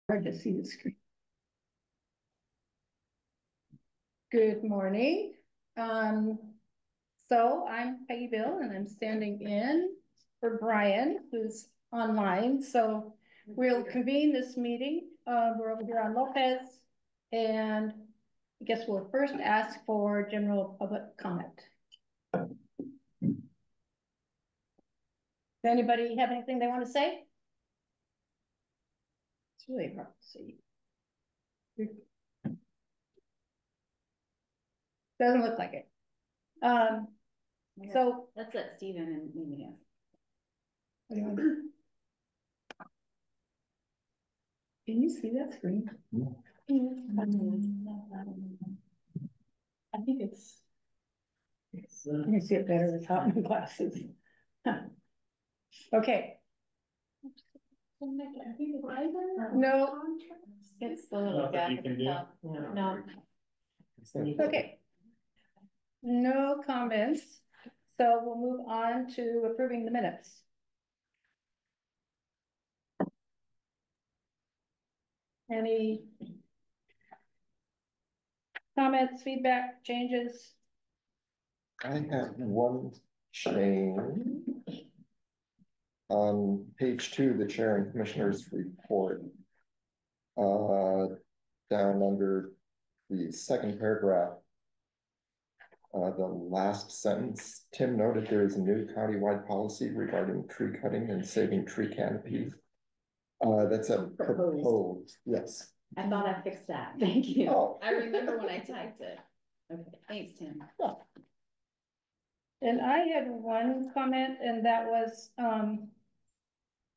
Hard to see the screen. Good morning. So I'm Peggy Bill and I'm standing in for Brian, who's online. So we'll convene this meeting. We're over here on Lopez, and I guess we'll first ask for general public comment. Does anybody have anything they want to say? It's really hard to see. Doesn't look like it. So let's let Stephen and Mimi ask. Can you see that screen? I think it's you can see it better without my glasses. Okay. No, It's the little gap at the top. No. Okay. No comments. So we'll move on to approving the minutes. Any comments, feedback, changes? I have one change. On page 2, the chair and commissioners report, down under the second paragraph, the last sentence, Tim noted there is a new countywide policy regarding tree cutting and saving tree canopies. That's a proposed, yes. I thought I fixed that. Thank you. Oh. I remember when I typed it. Okay, thanks, Tim. Yeah. And I had one comment, and that was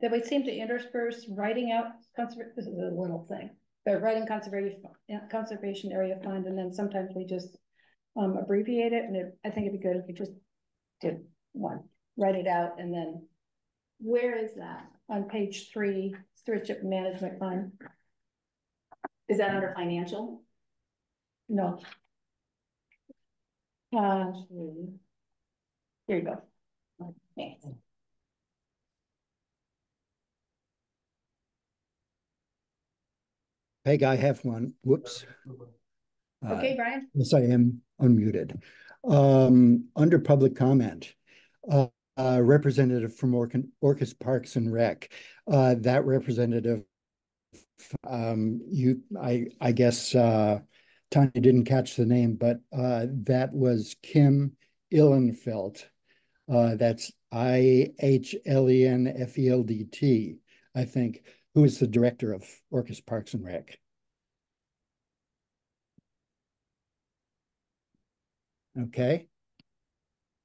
that we seem to intersperse writing out this is a little thing, but writing conservation area fund, and then sometimes we just abbreviate it, and I think it'd be good if we just did one, write it out, and then where is that? On page 3, stewardship management fund. Is that under financial? No. Here you go. Thanks. Peg, I have one. Whoops. Okay, Brian. Yes, I am unmuted. Under public comment, representative from Orcas Parks and Rec. That representative, I guess Tanya didn't catch the name, but that was Kim Ihlenfeldt. That's IHLENFELDT, I think, who is the director of Orcas Parks and Rec. Okay.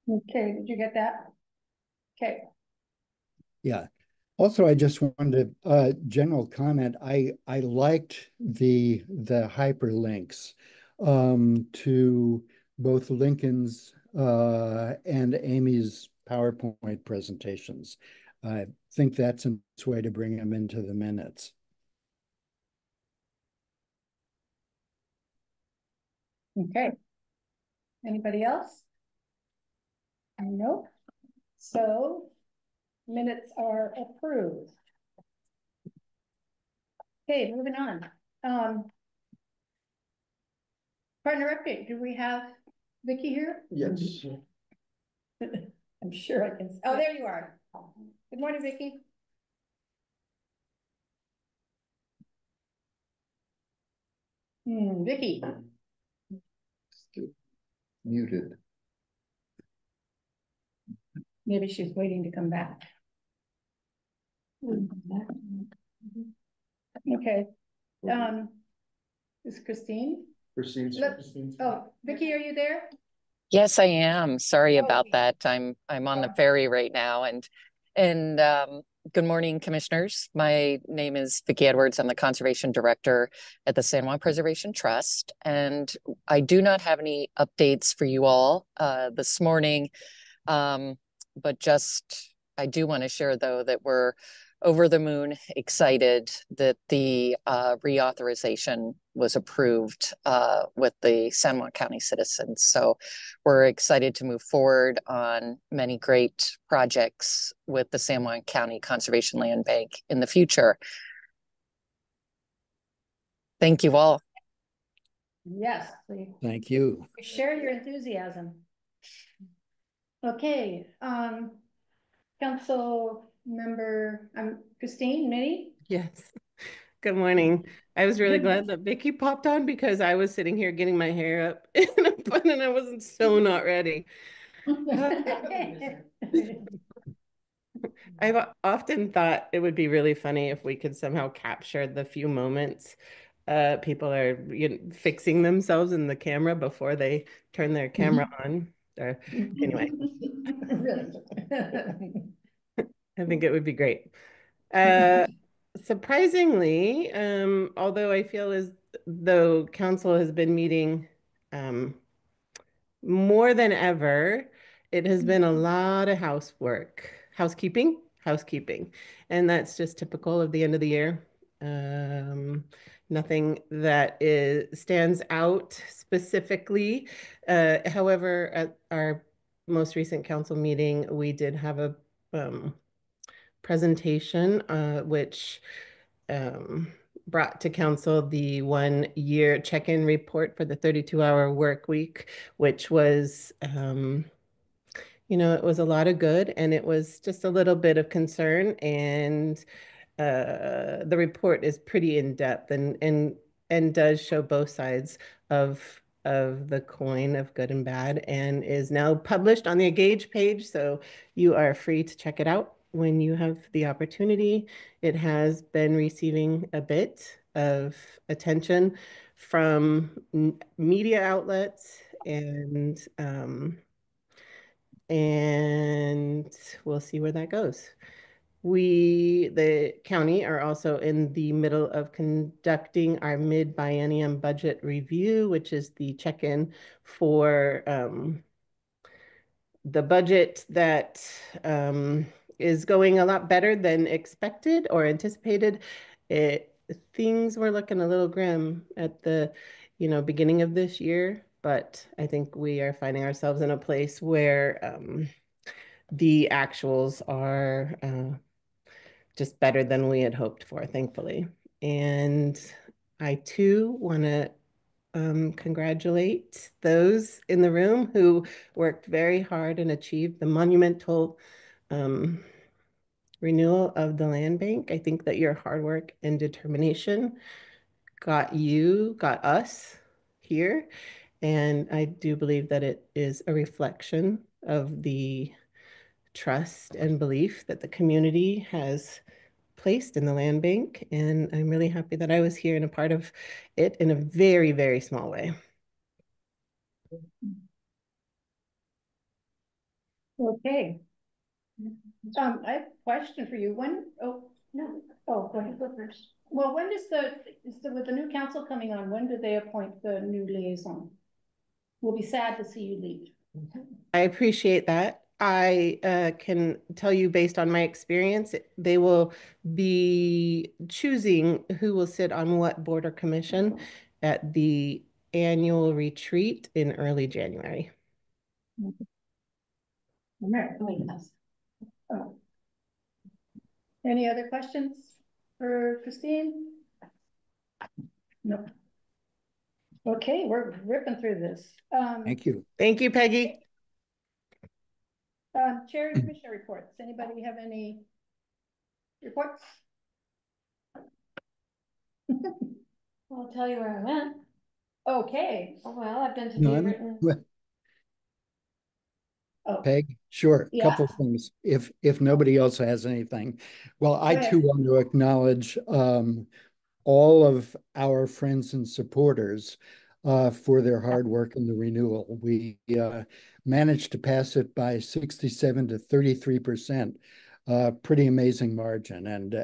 Okay, did you get that? Okay. Yeah. Also, I just wanted a general comment. I liked the hyperlinks to both Lincoln's and Amy's PowerPoint presentations. I think that's a nice way to bring them into the minutes. Okay. Anybody else? Nope. So minutes are approved. Okay, moving on. Partner update. Do we have Vicky here? Yes. I'm sure I can. Oh, there you are. Good morning, Vicky. Vicky. Muted. Maybe she's waiting to come back. Okay. Is Christine? Oh, Vicky, are you there? Yes, I am. Sorry about that. I'm on the ferry right now, and good morning, commissioners. My name is Vicki Edwards. I'm the conservation director at the San Juan Preservation Trust, and I do not have any updates for you all this morning, but just I do want to share though that we're over the moon excited that the reauthorization was approved with the San Juan County citizens. So we're excited to move forward on many great projects with the San Juan County Conservation Land Bank in the future. Thank you all. Yes, we Thank you. share your enthusiasm. Okay, council member, Christine, Minnie? Yes. Good morning. I was really Good. glad that Vicky popped on because I was sitting here getting my hair up in a bun and I wasn't so not ready. I've often thought it would be really funny if we could somehow capture the few moments people are fixing themselves in the camera before they turn their camera on. Anyway, I think it would be great. Surprisingly, although I feel as though council has been meeting more than ever, it has been a lot of housekeeping, and that's just typical of the end of the year. Nothing that stands out specifically. However, at our most recent council meeting, we did have a presentation, which brought to council the 1-year check-in report for the 32-hour work week, which was, it was a lot of good and it was just a little bit of concern. And the report is pretty in-depth and does show both sides of the coin of good and bad, and is now published on the Engage page, so you are free to check it out when you have the opportunity. It has been receiving a bit of attention from media outlets, and we'll see where that goes. We, the county, are also in the middle of conducting our mid-biennium budget review, which is the check-in for the budget that is going a lot better than expected or anticipated. Things were looking a little grim at the beginning of this year, but I think we are finding ourselves in a place where the actuals are just better than we had hoped for, thankfully. And I too want to congratulate those in the room who worked very hard and achieved the monumental renewal of the land bank. I think that your hard work and determination got us here. And I do believe that it is a reflection of the trust and belief that the community has placed in the land bank. And I'm really happy that I was here and a part of it in a very, very small way. Okay. I have a question for you. Go ahead, go first. Well, when does with the new council coming on, when do they appoint the new liaison? We'll be sad to see you leave. I appreciate that. I can tell you based on my experience, they will be choosing who will sit on what board or commission at the annual retreat in early January. Oh. Any other questions for Christine? Nope. Okay, we're ripping through this. Thank you. Thank you, Peggy. Chair and commissioner reports. Anybody have any reports? I'll tell you where I went. Okay. Oh, well, I've been to None? Oh. Peg, sure. Yeah. Couple things. If nobody else has anything. Well, I too want to acknowledge all of our friends and supporters for their hard work in the renewal. We managed to pass it by 67 to 33%. Pretty amazing margin, and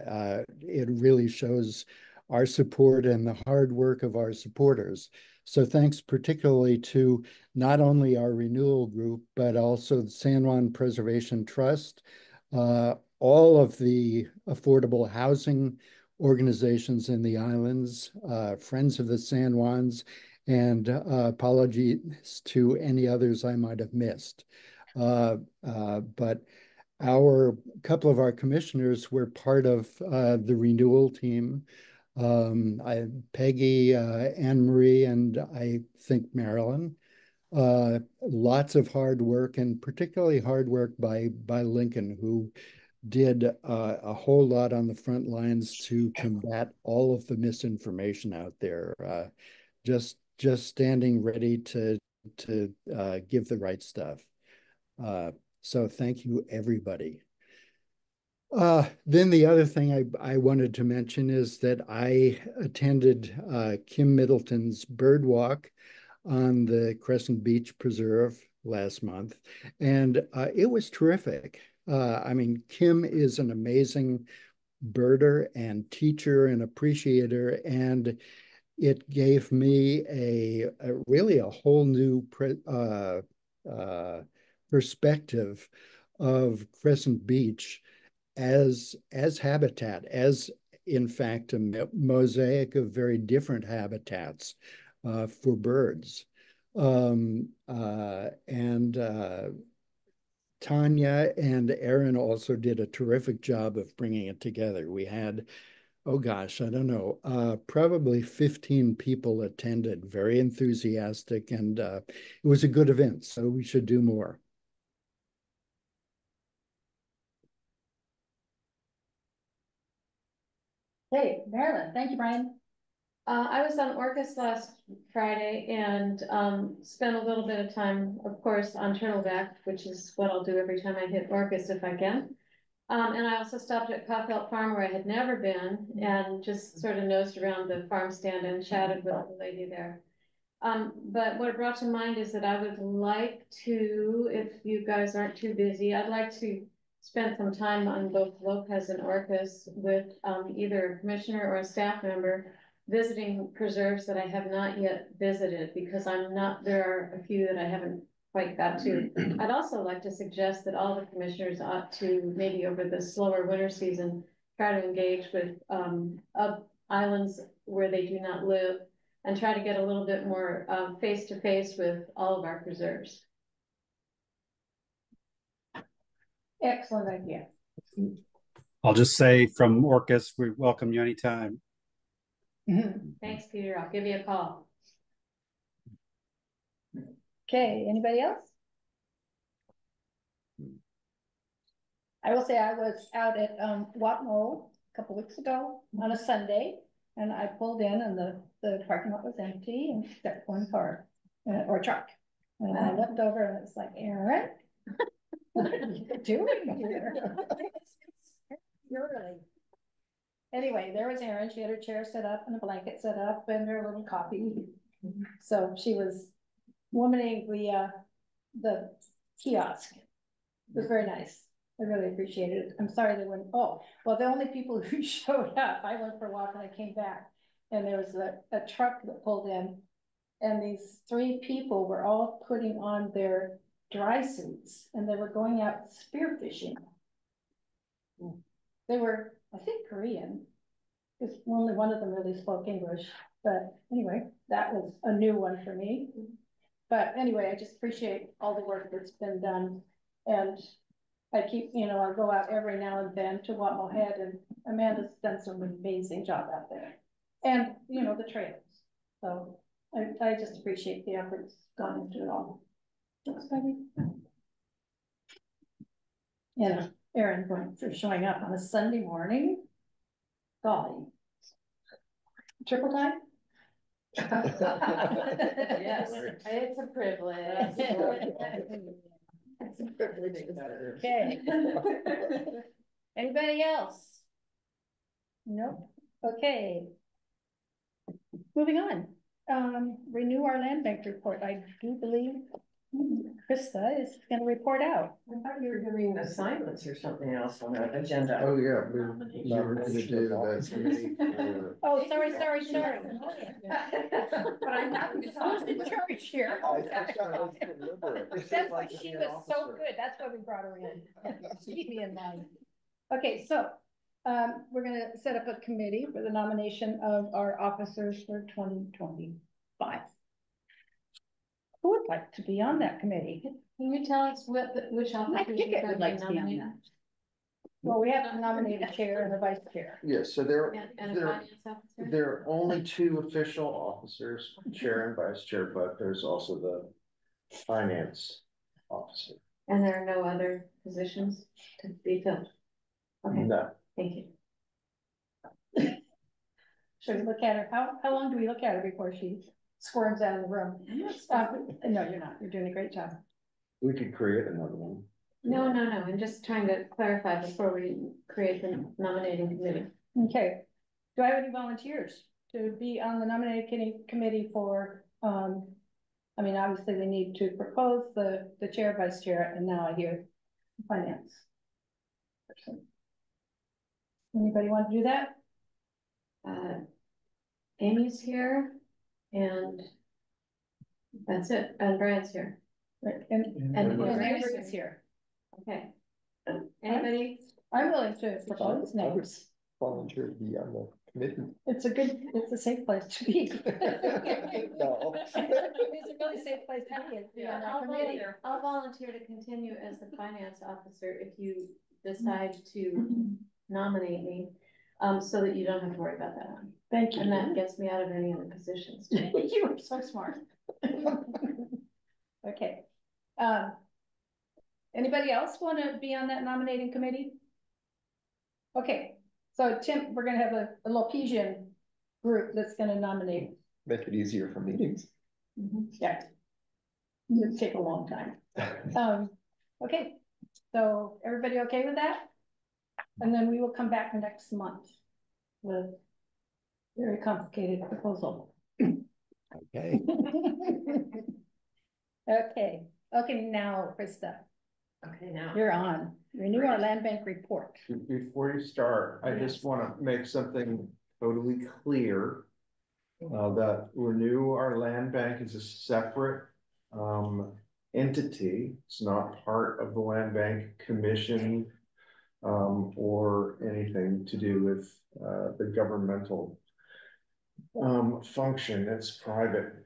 it really shows our support and the hard work of our supporters. So thanks particularly to not only our renewal group, but also the San Juan Preservation Trust, all of the affordable housing organizations in the islands, Friends of the San Juans, and apologies to any others I might have missed. But couple of our commissioners were part of the renewal team. Peggy, Anne Marie, and I think Marilyn. Lots of hard work, and particularly hard work by Lincoln, who did a whole lot on the front lines to combat all of the misinformation out there. Just standing ready to give the right stuff. So thank you, everybody. Then the other thing I wanted to mention is that I attended Kim Middleton's bird walk on the Crescent Beach Preserve last month, and it was terrific. I mean, Kim is an amazing birder and teacher and appreciator, and it gave me really a whole new perspective of Crescent Beach as habitat, as in fact a mosaic of very different habitats for birds. Tanya and Aaron also did a terrific job of bringing it together. We had, oh gosh, I don't know, probably 15 people attended, very enthusiastic, and it was a good event, so we should do more. Hey, Marilyn, thank you, Brian. I was on Orcas last Friday and spent a little bit of time, of course, on Turtleback, which is what I'll do every time I hit Orcas if I can. And I also stopped at Coffelt Farm where I had never been and just sort of nosed around the farm stand and chatted with the lady there. But what it brought to mind is that I would like to, if you guys aren't too busy, I'd like to spend some time on both Lopez and Orcas with either a commissioner or a staff member visiting preserves that I have not yet visited, because there are a few that I haven't quite got to. I'd also like to suggest that all the commissioners ought to, maybe over the slower winter season, try to engage with islands where they do not live and try to get a little bit more face-to-face with all of our preserves. Excellent idea. I'll just say from Orcas, we welcome you anytime. Thanks, Peter. I'll give you a call. Okay, anybody else? I will say I was out at Watmo a couple weeks ago on a Sunday, and I pulled in and the parking lot was empty and except one car or truck. And I looked over and it's like, Aaron, what are you doing here? You're early. Anyway, there was Erin. She had her chair set up and a blanket set up and her little coffee. So she was womaning the kiosk. It was very nice. I really appreciated it. I'm sorry they went, oh, well, the only people who showed up, I went for a walk and I came back and there was a truck that pulled in and these 3 people were all putting on their dry suits and they were going out spearfishing. They were, I think, Korean, because only one of them really spoke English. But anyway, that was a new one for me. But anyway, I just appreciate all the work that's been done. And I keep, I go out every now and then to Watmo Head, and Amanda's done some amazing job out there. And, the trails. So I just appreciate the efforts gone into it all. Thanks, Peggy. Yeah, Aaron going for showing up on a Sunday morning. Golly. Triple time? Yes, it's a privilege. It's a privilege. Okay. Anybody else? Nope. Okay. Moving on. Renew our land bank report. I do believe Krista is going to report out. I thought you were doing assignments or something else on the agenda. Oh, yeah, we're going to do the committee for. Oh, sorry. But I'm not in charge here. That's why she was so good. That's why we brought her in. Keep me in mind. Okay, so we're going to set up a committee for the nomination of our officers for 2025. Who would like to be on that committee? Can you tell us which officers would like to be on that. Well, we have to nominate a chair and a vice chair. Yes, so there, And a there, finance officer? there are only two official officers, chair and vice chair, but there's also the finance officer. And there are no other positions to be filled? Okay, No, thank you. Should we look at her? How long do we look at her before she squirms out of the room? No, you're not. You're doing a great job. we could create another one. No, I'm just trying to clarify before we create the nominating committee. Okay. Do I have any volunteers to be on the nominating committee for, I mean, obviously we need to propose the chair, vice chair, and now I hear finance person. Anybody want to do that? Amy's here and that's it. And Brian's here. And Amber's here. Okay. Anybody? I'm willing to propose I would names. volunteer to be on the committee. It's a safe place to be. No. It's a really safe place to be on that committee. I'll volunteer to continue as the finance officer if you decide to nominate me, so that you don't have to worry about that one. Thank you. And that gets me out of any other positions. You are so smart. Okay. Anybody else want to be on that nominating committee? Okay, so Tim, we're gonna have a Lopesian group that's gonna nominate. Make it easier for meetings. Yeah. It'll take a long time. Okay, so everybody okay with that? And then we will come back next month with a very complicated proposal. Okay. Okay, now, Krista, Okay, now. you're on. Renew our land bank report. Before you start, I just want to make something totally clear. That Renew Our Land Bank is a separate entity. It's not part of the Land Bank Commission or anything to do with the governmental function. It's private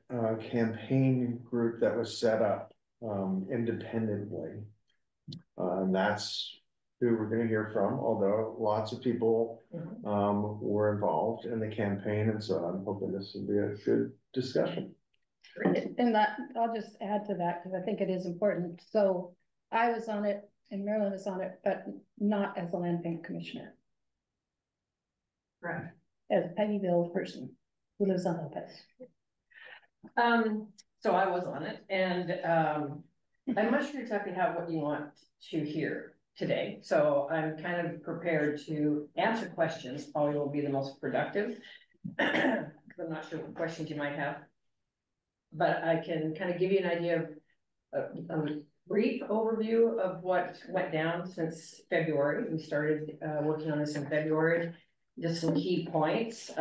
campaign group that was set up independently. And that's who we're going to hear from, although lots of people were involved in the campaign, and so I'm hoping this will be a good discussion. And that, I'll just add to that, because I think it is important. So I was on it and Marilyn was on it, but not as a land bank commissioner. Right. As a Peggyville person who lives on Lopez. So I was on it, and I'm not sure exactly what you want to hear today. So I'm kind of prepared to answer questions, probably will be the most productive. Because I'm not sure what questions you might have. But I can kind of give you an idea of a brief overview of what went down since February. We started working on this in February. Just some key points.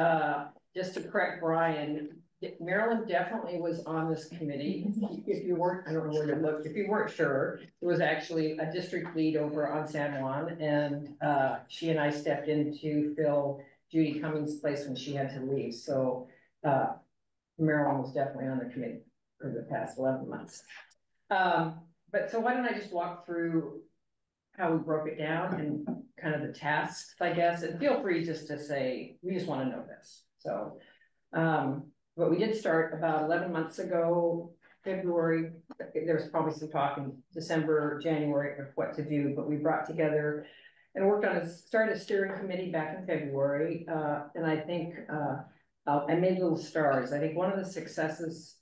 Just to correct Brian, Marilyn definitely was on this committee. If you weren't, I don't know where to look, if you weren't sure, it was actually a district lead over on San Juan, and she and I stepped in to fill Judy Cummings' place when she had to leave. So Marilyn was definitely on the committee for the past 11 months. But so why don't I just walk through how we broke it down and kind of the tasks, I guess, and feel free just to say, we just want to know this. So, but we did start about 11 months ago, February. There was probably some talk in December, January of what to do, but we brought together and worked on started a steering committee back in February. And I think I made little stars. I think one of the successes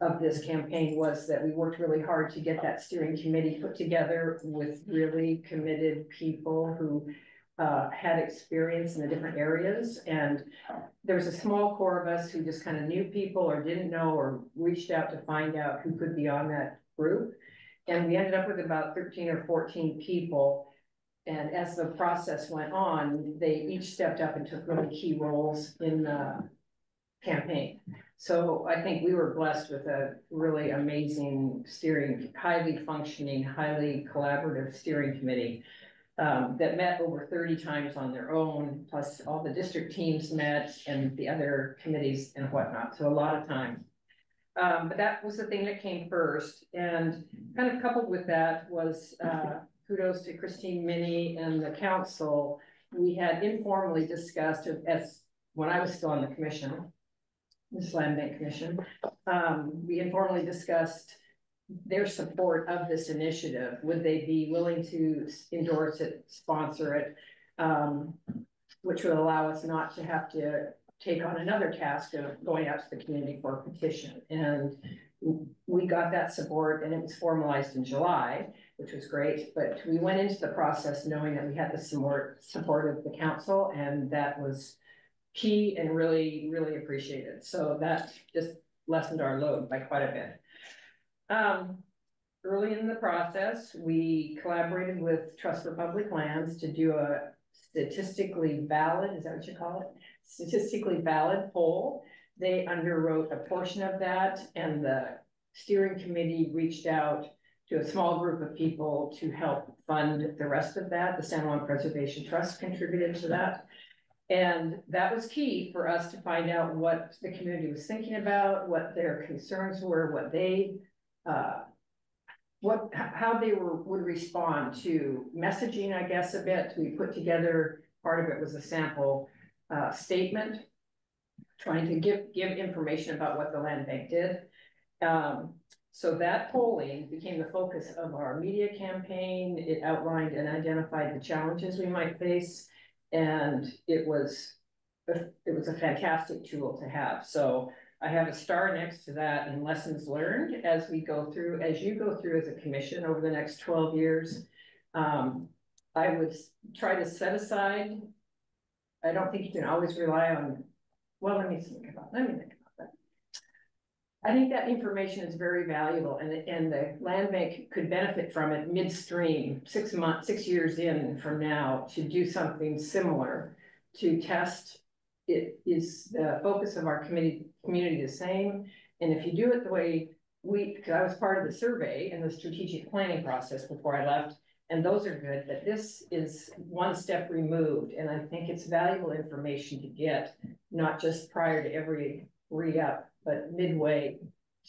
of this campaign was that we worked really hard to get that steering committee put together with really committed people who had experience in the different areas. And there was a small core of us who just kind of knew people or didn't know or reached out to find out who could be on that group. And we ended up with about 13 or 14 people. And as the process went on, they each stepped up and took really key roles in the campaign. So I think we were blessed with a really amazing steering, highly functioning, highly collaborative steering committee that met over 30 times on their own, plus all the district teams met and the other committees and whatnot. So a lot of time. But that was the thing that came first. And kind of coupled with that was kudos to Christine Minnie and the council. We had informally discussed, as when I was still on the commission, this Land Bank Commission, we informally discussed their support of this initiative. Would they be willing to endorse it, sponsor it, which would allow us not to have to take on another task of going out to the community for a petition. And we got that support, and it was formalized in July, which was great. But we went into the process knowing that we had the support of the council, and that was key and really, really appreciated. So that just lessened our load by quite a bit. Early in the process, we collaborated with Trust for Public Lands to do a statistically valid, is that what you call it? Statistically valid poll. They underwrote a portion of that, and the steering committee reached out to a small group of people to help fund the rest of that. The San Juan Preservation Trust contributed to that. And that was key for us to find out what the community was thinking about, what their concerns were, what they, how they would respond to messaging, I guess, a bit. We put together, part of it was a sample statement, trying to give information about what the land bank did. So that polling became the focus of our media campaign. It outlined and identified the challenges we might face, and it was a fantastic tool to have. So I have a star next to that in lessons learned as we go through, as you go through as a commission over the next 12 years. I would try to set aside, I don't think you can always rely on, well, let me think about that. I think that information is very valuable, and the land bank could benefit from it midstream, 6 years in from now, to do something similar to test. It is the focus of our community the same. And if you do it the way because I was part of the survey and the strategic planning process before I left, and those are good, but this is one step removed. And I think it's valuable information to get, not just prior to every re-up, but midway,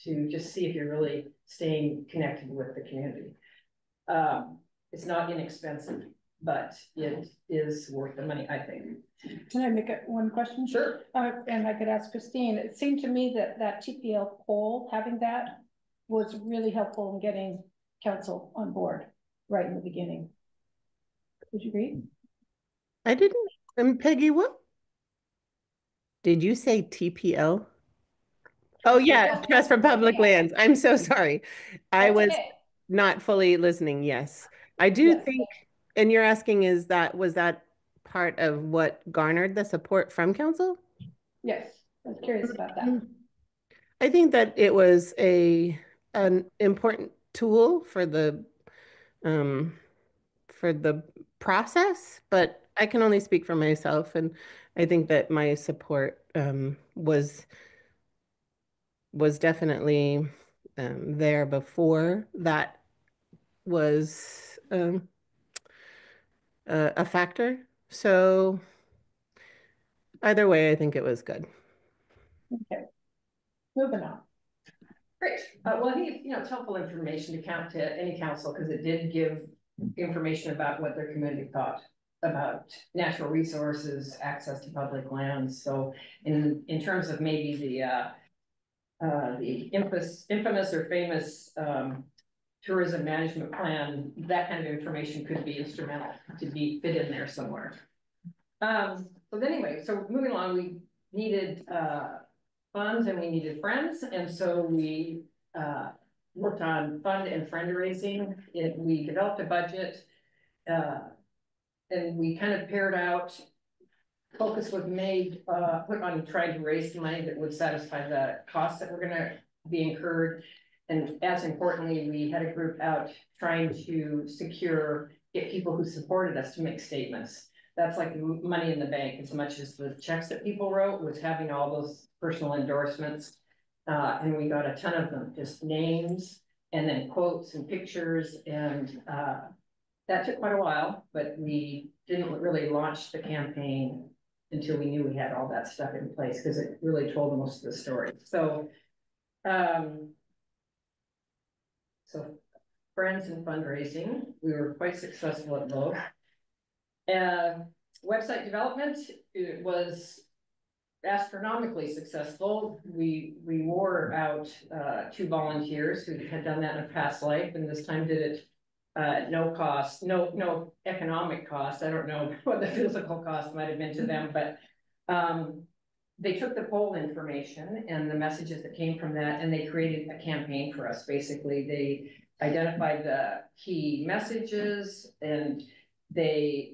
to just see if you're really staying connected with the community. It's not inexpensive, but it is worth the money, I think. Can I make one question? Sure. And I could ask Christine. It seemed to me that TPL poll, having that, was really helpful in getting council on board right in the beginning. Would you agree? I didn't. Peggy, what? Did you say TPL? Oh yeah, Trust for Public Lands. I'm so sorry. I was not fully listening. Yes, I do think, and you're asking, was that part of what garnered the support from council? Yes, I was curious about that. I think that it was an important tool for the process, but I can only speak for myself, and I think that my support was definitely there before that was a factor. So either way, I think it was good. Okay, moving on. Great. Well, I think it's helpful information to count to any council, because it did give information about what their community thought about natural resources, access to public lands. So in terms of maybe the infamous or famous tourism management plan, that kind of information could be instrumental to be fit in there somewhere. So anyway, so moving along, we needed funds and we needed friends, and so we worked on fund and friend raising. We developed a budget, and we kind of paired out. Focus was made put on trying to raise the money that would satisfy the costs that were going to be incurred, and as importantly, we had a group out trying to get people who supported us to make statements. That's like money in the bank as much as the checks that people wrote, was having all those personal endorsements. And we got a ton of them, just names and then quotes and pictures. And that took quite a while, but we didn't really launch the campaign until we knew we had all that stuff in place, because it really told most of the story. So friends and fundraising. We were quite successful at both. Website development, it was astronomically successful. We wore out 2 volunteers who had done that in a past life, and this time did it no cost, no economic cost. I don't know what the physical cost might have been to them, but they took the poll information and the messages that came from that, and they created a campaign for us. Basically, they identified the key messages, and they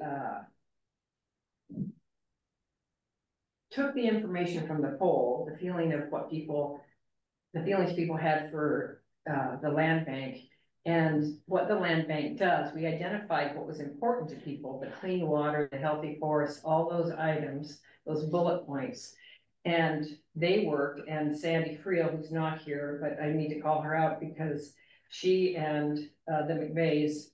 took the information from the poll, the feeling of what people, the feelings people had for the land bank, and what the land bank does. We identified what was important to people: the clean water, the healthy forests, all those items, those bullet points. And they worked, and Sandy Friel, who's not here, but I need to call her out because she and the McVeys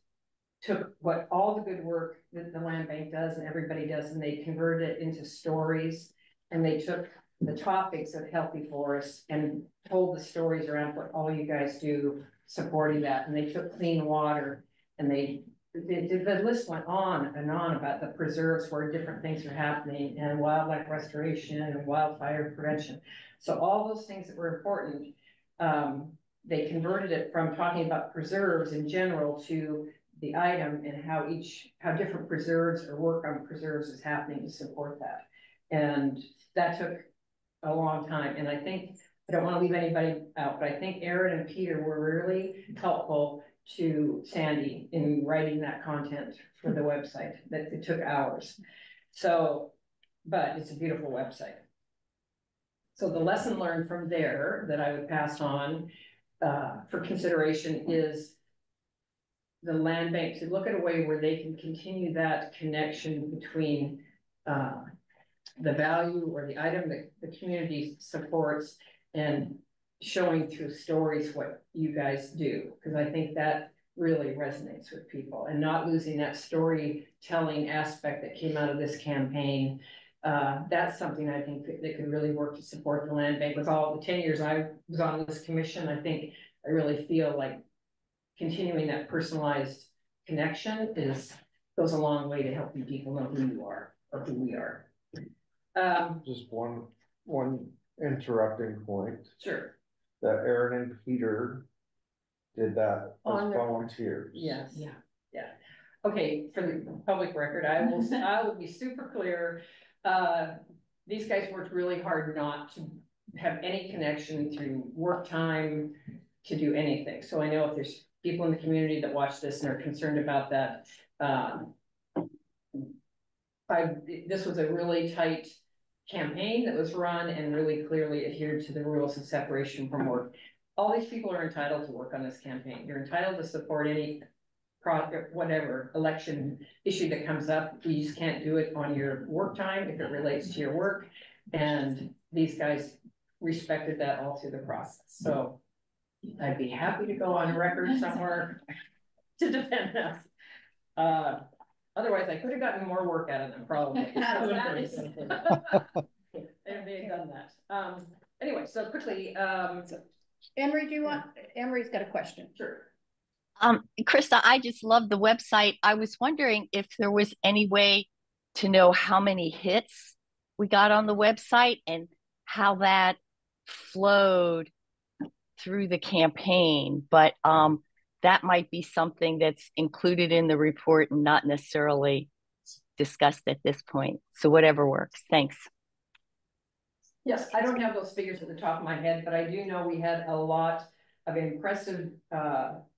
took what all the good work that the land bank does and everybody does, and they converted it into stories. And they took the topics of healthy forests and told the stories around what all you guys do supporting that. And they took clean water, and the list went on about the preserves where different things are happening, and wildlife restoration and wildfire prevention. So all those things that were important, they converted it from talking about preserves in general to the item and how different preserves or work on preserves is happening to support that. And that took a long time. And I think, I don't want to leave anybody out, but I think Aaron and Peter were really helpful to Sandy in writing that content for the website. That it took hours. So, but it's a beautiful website. So the lesson learned from there that I would pass on for consideration is the land bank to look at a way where they can continue that connection between the value or the item that the community supports, and showing through stories what you guys do, because I think that really resonates with people, and not losing that storytelling aspect that came out of this campaign. That's something I think that could really work to support the land bank. With all the 10 years I was on this commission, I think I really feel like continuing that personalized connection goes a long way to helping people know who you are or who we are. Just one interrupting point. Sure. That Aaron and Peter did that On as their- volunteers. Yes. Yeah. Okay, for the public record, I will be super clear. These guys worked really hard not to have any connection through work time to do anything. So I know if there's people in the community that watch this and are concerned about that, this was a really tight campaign that was run and really clearly adhered to the rules of separation from work. All these people are entitled to work on this campaign. You're entitled to support any project, whatever election issue that comes up. You just can't do it on your work time if it relates to your work. And these guys respected that all through the process. So I'd be happy to go on record somewhere to defend us. Otherwise, I could have gotten more work out of them, probably. They had done that. Anyway, so quickly, Emery, Emery's got a question. Sure. Krista, I just love the website. I was wondering if there was any way to know how many hits we got on the website and how that flowed through the campaign. But that might be something that's included in the report and not necessarily discussed at this point. So whatever works. Thanks. Yes, I don't have those figures at the top of my head, but I do know we had a lot of impressive,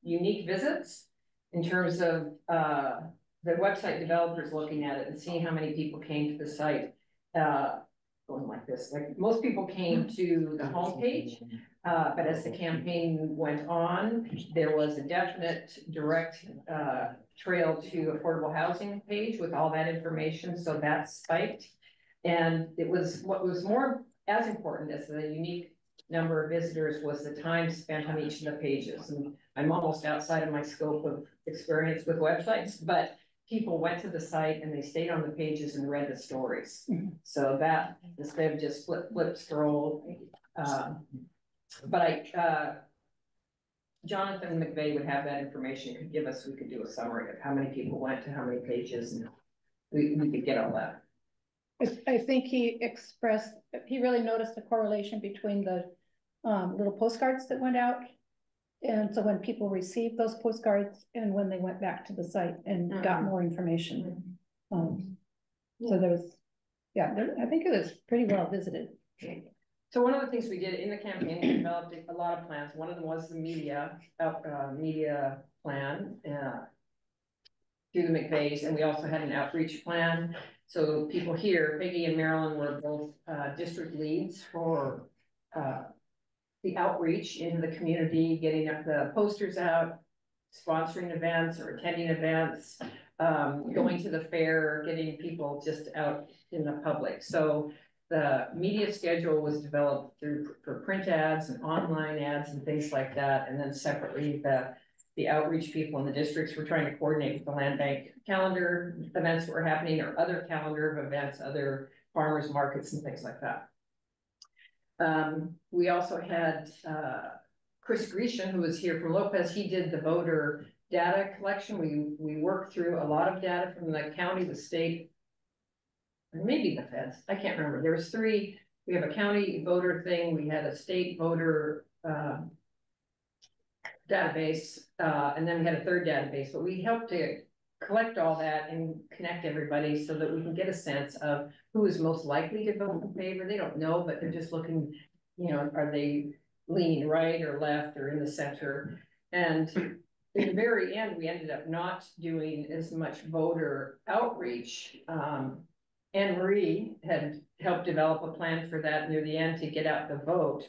unique visits in terms of the website developers looking at it and seeing how many people came to the site. Going like this, like most people came to the homepage, but as the campaign went on, there was a definite direct trail to affordable housing page with all that information, so that spiked. And it was what was more as important as the unique number of visitors was the time spent on each of the pages. And I'm almost outside of my scope of experience with websites, but people went to the site and they stayed on the pages and read the stories. So that instead of just flip, scroll. But Jonathan McVeigh would have that information, could give us, we could do a summary of how many people went to how many pages, and we could get all that. I think he really noticed the correlation between the little postcards that went out. And so when people received those postcards and when they went back to the site and got more information. So there was, I think it was pretty well visited. So one of the things we did in the campaign, we developed a lot of plans. One of them was the media plan through the McVeighs, and we also had an outreach plan. So people here, Peggy and Marilyn, were both district leads for the outreach into the community, getting the posters out, sponsoring events or attending events, going to the fair, getting people just out in the public. So the media schedule was developed for print ads and online ads and things like that. And then separately, the outreach people in the districts were trying to coordinate with the land bank calendar events that were happening, or other calendar of events, other farmers markets and things like that. We also had Chris Grecian, who was here from Lopez. He did the voter data collection. We worked through a lot of data from the county, the state, and maybe the feds. I can't remember. There was three. We have a county voter thing. We had a state voter database, and then we had a third database. But we helped to collect all that and connect everybody so that we can get a sense of who is most likely to vote in favor. They don't know, but they're just looking, are they leaning right or left or in the center? And in the very end, we ended up not doing as much voter outreach. Anne Marie had helped develop a plan for that near the end to get out the vote.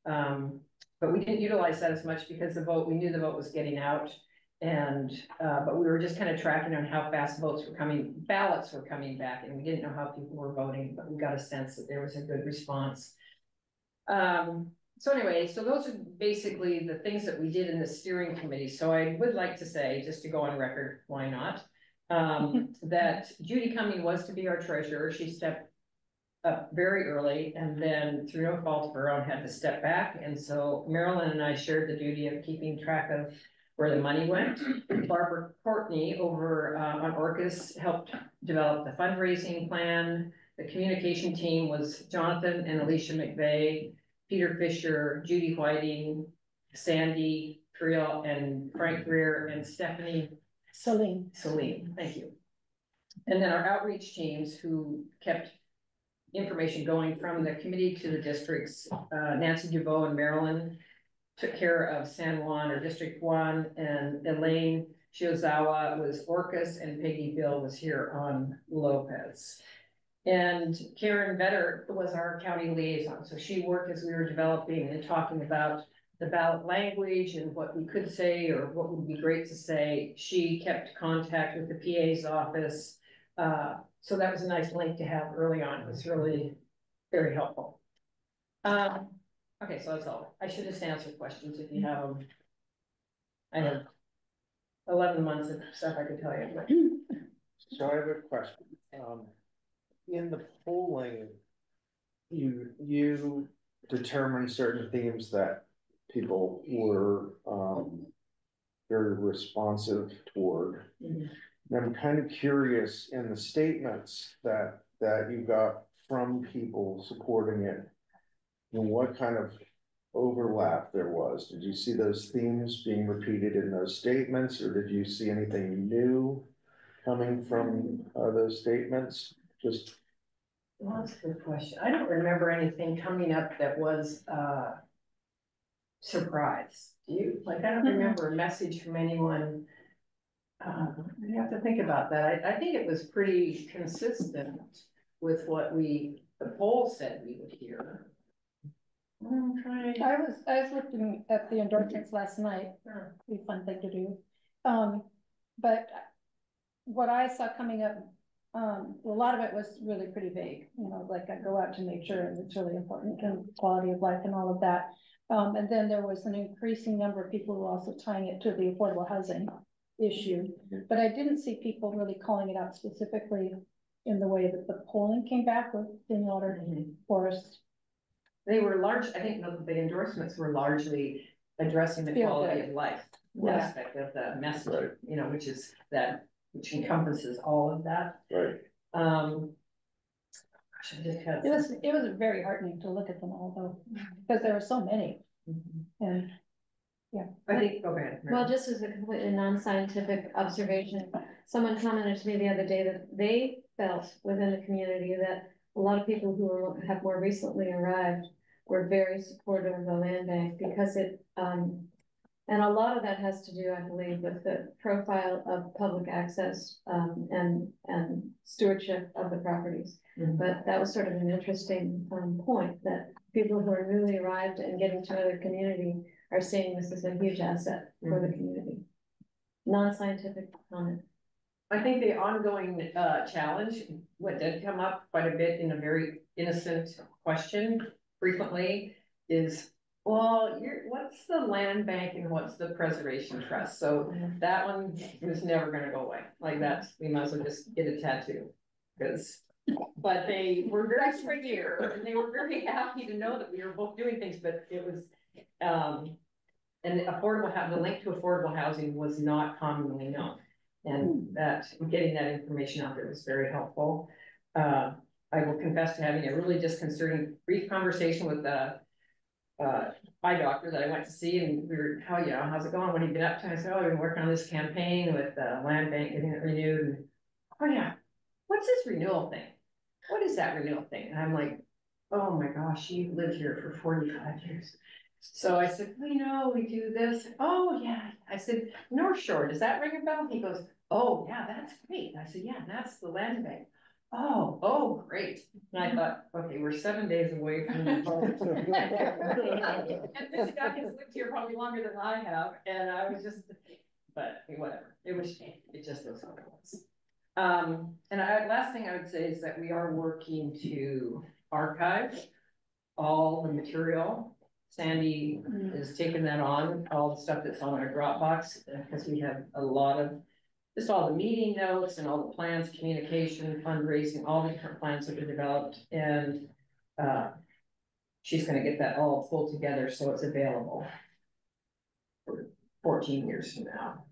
But we didn't utilize that as much because we knew the vote was getting out. And, but we were just kind of tracking on how fast ballots were coming back, and we didn't know how people were voting, but we got a sense that there was a good response. So anyway, so those are basically the things that we did in the steering committee. So I would like to say, just to go on record, why not, that Judy Cumming was to be our treasurer. She stepped up very early, and then through no fault of her own had to step back. And so Marilyn and I shared the duty of keeping track of where the money went. Barbara Courtney over on Orcas helped develop the fundraising plan. The communication team was Jonathan and Alicia McVeigh, Peter Fisher, Judy Whiting, Sandy Creel, and Frank Greer, and Stephanie Celine, thank you. And then our outreach teams who kept information going from the committee to the districts, Nancy DuVoe and Marilyn took care of San Juan or District 1, and Elaine Shiozawa was Orcas, and Peggy Bill was here on Lopez. And Karen Vetter was our county liaison. So she worked as we were developing and talking about the ballot language and what we could say or what would be great to say. She kept contact with the PA's office. So that was a nice link to have early on. It was really very helpful. Okay, so that's all. I should just answer questions if you have them. I have 11 months of stuff I could tell you. But... So I have a question. In the polling, you determined certain themes that people were very responsive toward. And I'm kind of curious in the statements that you got from people supporting it, and what kind of overlap there was. Did you see those themes being repeated in those statements, or did you see anything new coming from those statements? Well, that's a good question. I don't remember anything coming up that was surprise. Do you? Like, I don't remember a message from anyone. You have to think about that. I think it was pretty consistent with what the poll said we would hear. I was looking at the endorsements last night. Be a fun thing to do. But what I saw coming up, a lot of it was really pretty vague. Like I go out to nature and it's really important, and quality of life and all of that. And then there was an increasing number of people who were also tying it to the affordable housing issue. But I didn't see people really calling it out specifically in the way that the polling came back with Clean Water, Forest. They were large. I think the endorsements were largely addressing the Feel quality good. of life Yeah. aspect of the message, Right. you know, which encompasses all of that. Right. Gosh, I just had. It was very heartening to look at them all though, because there were so many, Mhm. and I think, go ahead. Mary. Well, just as a completely non-scientific observation, someone commented to me the other day that they felt within the community that a lot of people who have more recently arrived were very supportive of the land bank because and a lot of that has to do, I believe, with the profile of public access, and stewardship of the properties. Mhm. But that was sort of an interesting, point, that people who are newly arrived and getting to know the community are seeing this as a huge asset for the community. Non-scientific comment. I think the ongoing challenge, what did come up quite a bit in a very innocent question frequently is, well, what's the land bank and what's the preservation trust? So that one was never gonna go away. Like that, we might as well just get a tattoo. But they were very secure and they were very happy to know that we were both doing things, but it was, and the link to affordable housing was not commonly known. And that getting that information out there was very helpful. I will confess to having a really disconcerting brief conversation with the eye doctor that I went to see, and we were, how's it going? What have you been up to? I said, oh, I've been working on this campaign with the land bank, getting it renewed. And, oh yeah, what's this renewal thing? What is that renewal thing? And I'm like, oh my gosh, you've lived here for 45 years. So I said, we do this. Oh yeah. I said, North Shore, does that ring a bell? He goes, oh yeah, that's great. I said, yeah, that's the land bank. Oh, great. And I thought, okay, we're 7 days away from the vote. And this guy has lived here probably longer than I have. And I was just, but whatever. It just was how it was. And last thing I would say is that we are working to archive all the material. Sandy is taking that on, all the stuff that's on our Dropbox, because we have a lot of, just all the meeting notes and all the plans, communication, fundraising, all the different plans that were developed. And she's gonna get that all pulled together so it's available for 14 years from now.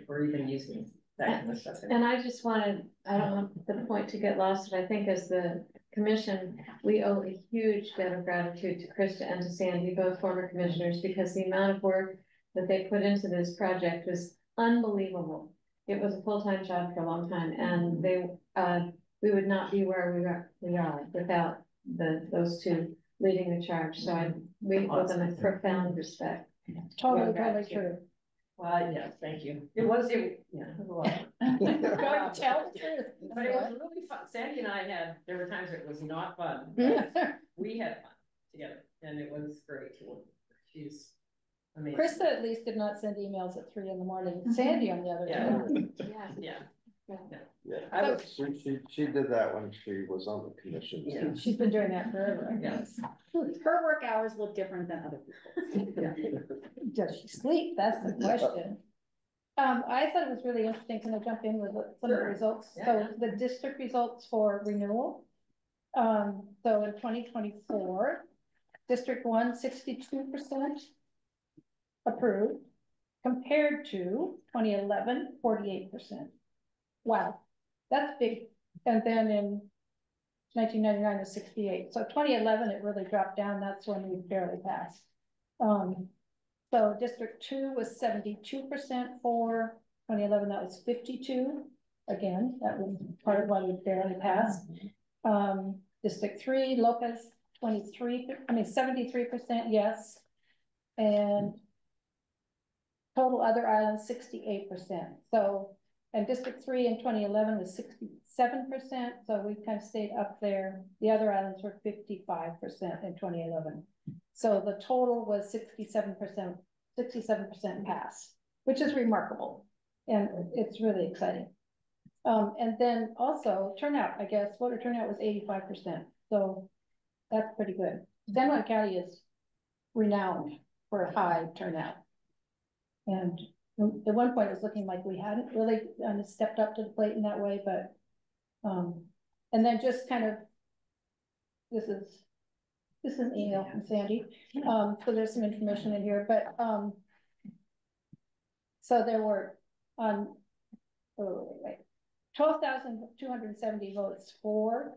We're even using that kind of stuff. And I just wanted, I don't want the point to get lost, but I think as the commission, we owe a huge debt of gratitude to Krista and to Sandy, both former commissioners, because the amount of work that they put into this project was unbelievable. It was a full-time job for a long time, and we would not be where we are without those two leading the charge. So we owe them a profound respect. totally true. Well, yeah, thank you. It was a lot. Don't tell the truth. But it was really fun. Sandy and I there were times it was not fun, but we had fun together and it was great to work. She's amazing. Krista at least did not send emails at 3 a.m. Sandy on the other hand. Yeah. She did that when she was on the commission. Yeah. She's been doing that forever. Yes. Her work hours look different than other people's. Does she sleep? That's the question. I thought it was really interesting. Can I jump in with some of the results? Yeah. So the district results for renewal. So in 2024, District 1, 62% approved, compared to 2011, 48%. Wow, that's big. And then in 1999 was 68. So 2011, it really dropped down. That's when we barely passed. So District 2 was 72% for 2011. That was 52. Again, that was part of why we barely passed. District 3, Lopez, 73%, yes. And total other islands, 68%. So, and District 3 in 2011 was 67%. So we kind of stayed up there. The other islands were 55% in 2011. So the total was 67% pass, which is remarkable. And it's really exciting. And then also turnout, I guess, voter turnout was 85%. So that's pretty good. San Juan County is renowned for a high turnout. And at one point it was looking like we hadn't really stepped up to the plate in that way, but and then just kind of, this is this is an email from Sandy, so there's some information in here, but, so there were, 12,270 votes for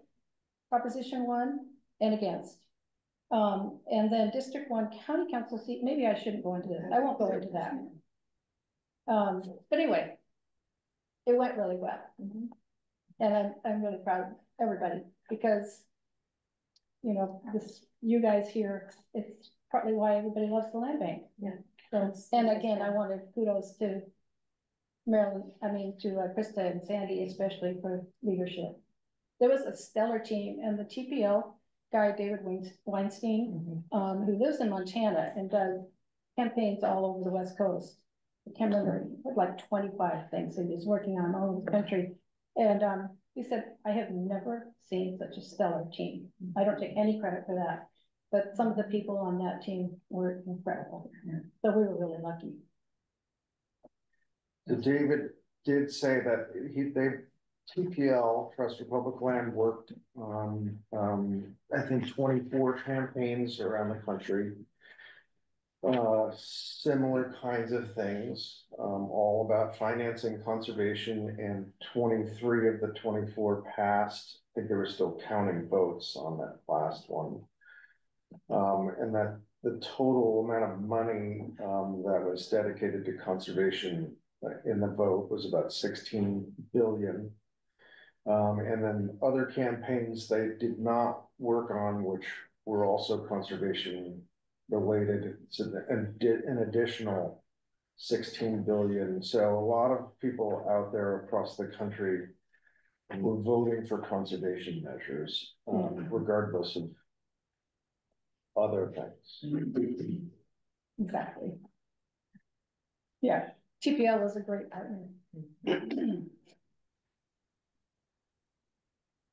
Proposition 1 and against. And then District 1 County Council seat, maybe I shouldn't go into this, I won't go into that. But anyway, it went really well. And I'm really proud of everybody, because, you know, you guys here, it's partly why everybody loves the land bank. Yeah. So, and again, I wanted kudos to Marilyn, to Krista and Sandy, especially for leadership. There was a stellar team, and the TPL guy, David Weinstein, who lives in Montana and does campaigns all over the West Coast. I can't remember, he had like 25 things that he was working on all over the country. And he said, I have never seen such a stellar team. I don't take any credit for that, but some of the people on that team were incredible. So we were really lucky. So David did say that TPL, Trust for Public Land, worked on, I think 24 campaigns around the country. Similar kinds of things, all about financing conservation, and 23 of the 24 passed. I think they were still counting votes on that last one. And that the total amount of money that was dedicated to conservation in the vote was about 16 billion. And then other campaigns they did not work on, which were also conservation related, so and did an additional 16 billion. So a lot of people out there across the country were voting for conservation measures, regardless of other things. Exactly. Yeah, TPL was a great partner.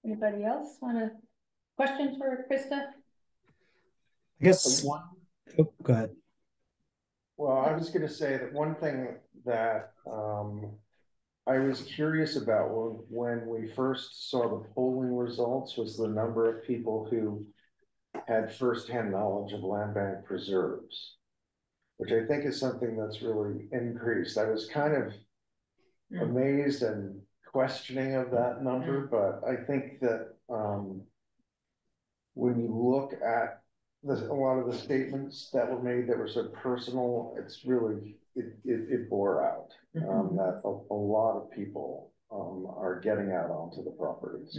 Anybody else want a question for Krista? I guess. Oh, go ahead. Well, I was going to say that one thing that I was curious about when we first saw the polling results was the number of people who had firsthand knowledge of land bank preserves, which I think is something that's really increased. I was kind of amazed and questioning of that number, but I think that when you look at a lot of the statements that were made that were so personal, it's really, it bore out that a lot of people are getting out onto the properties.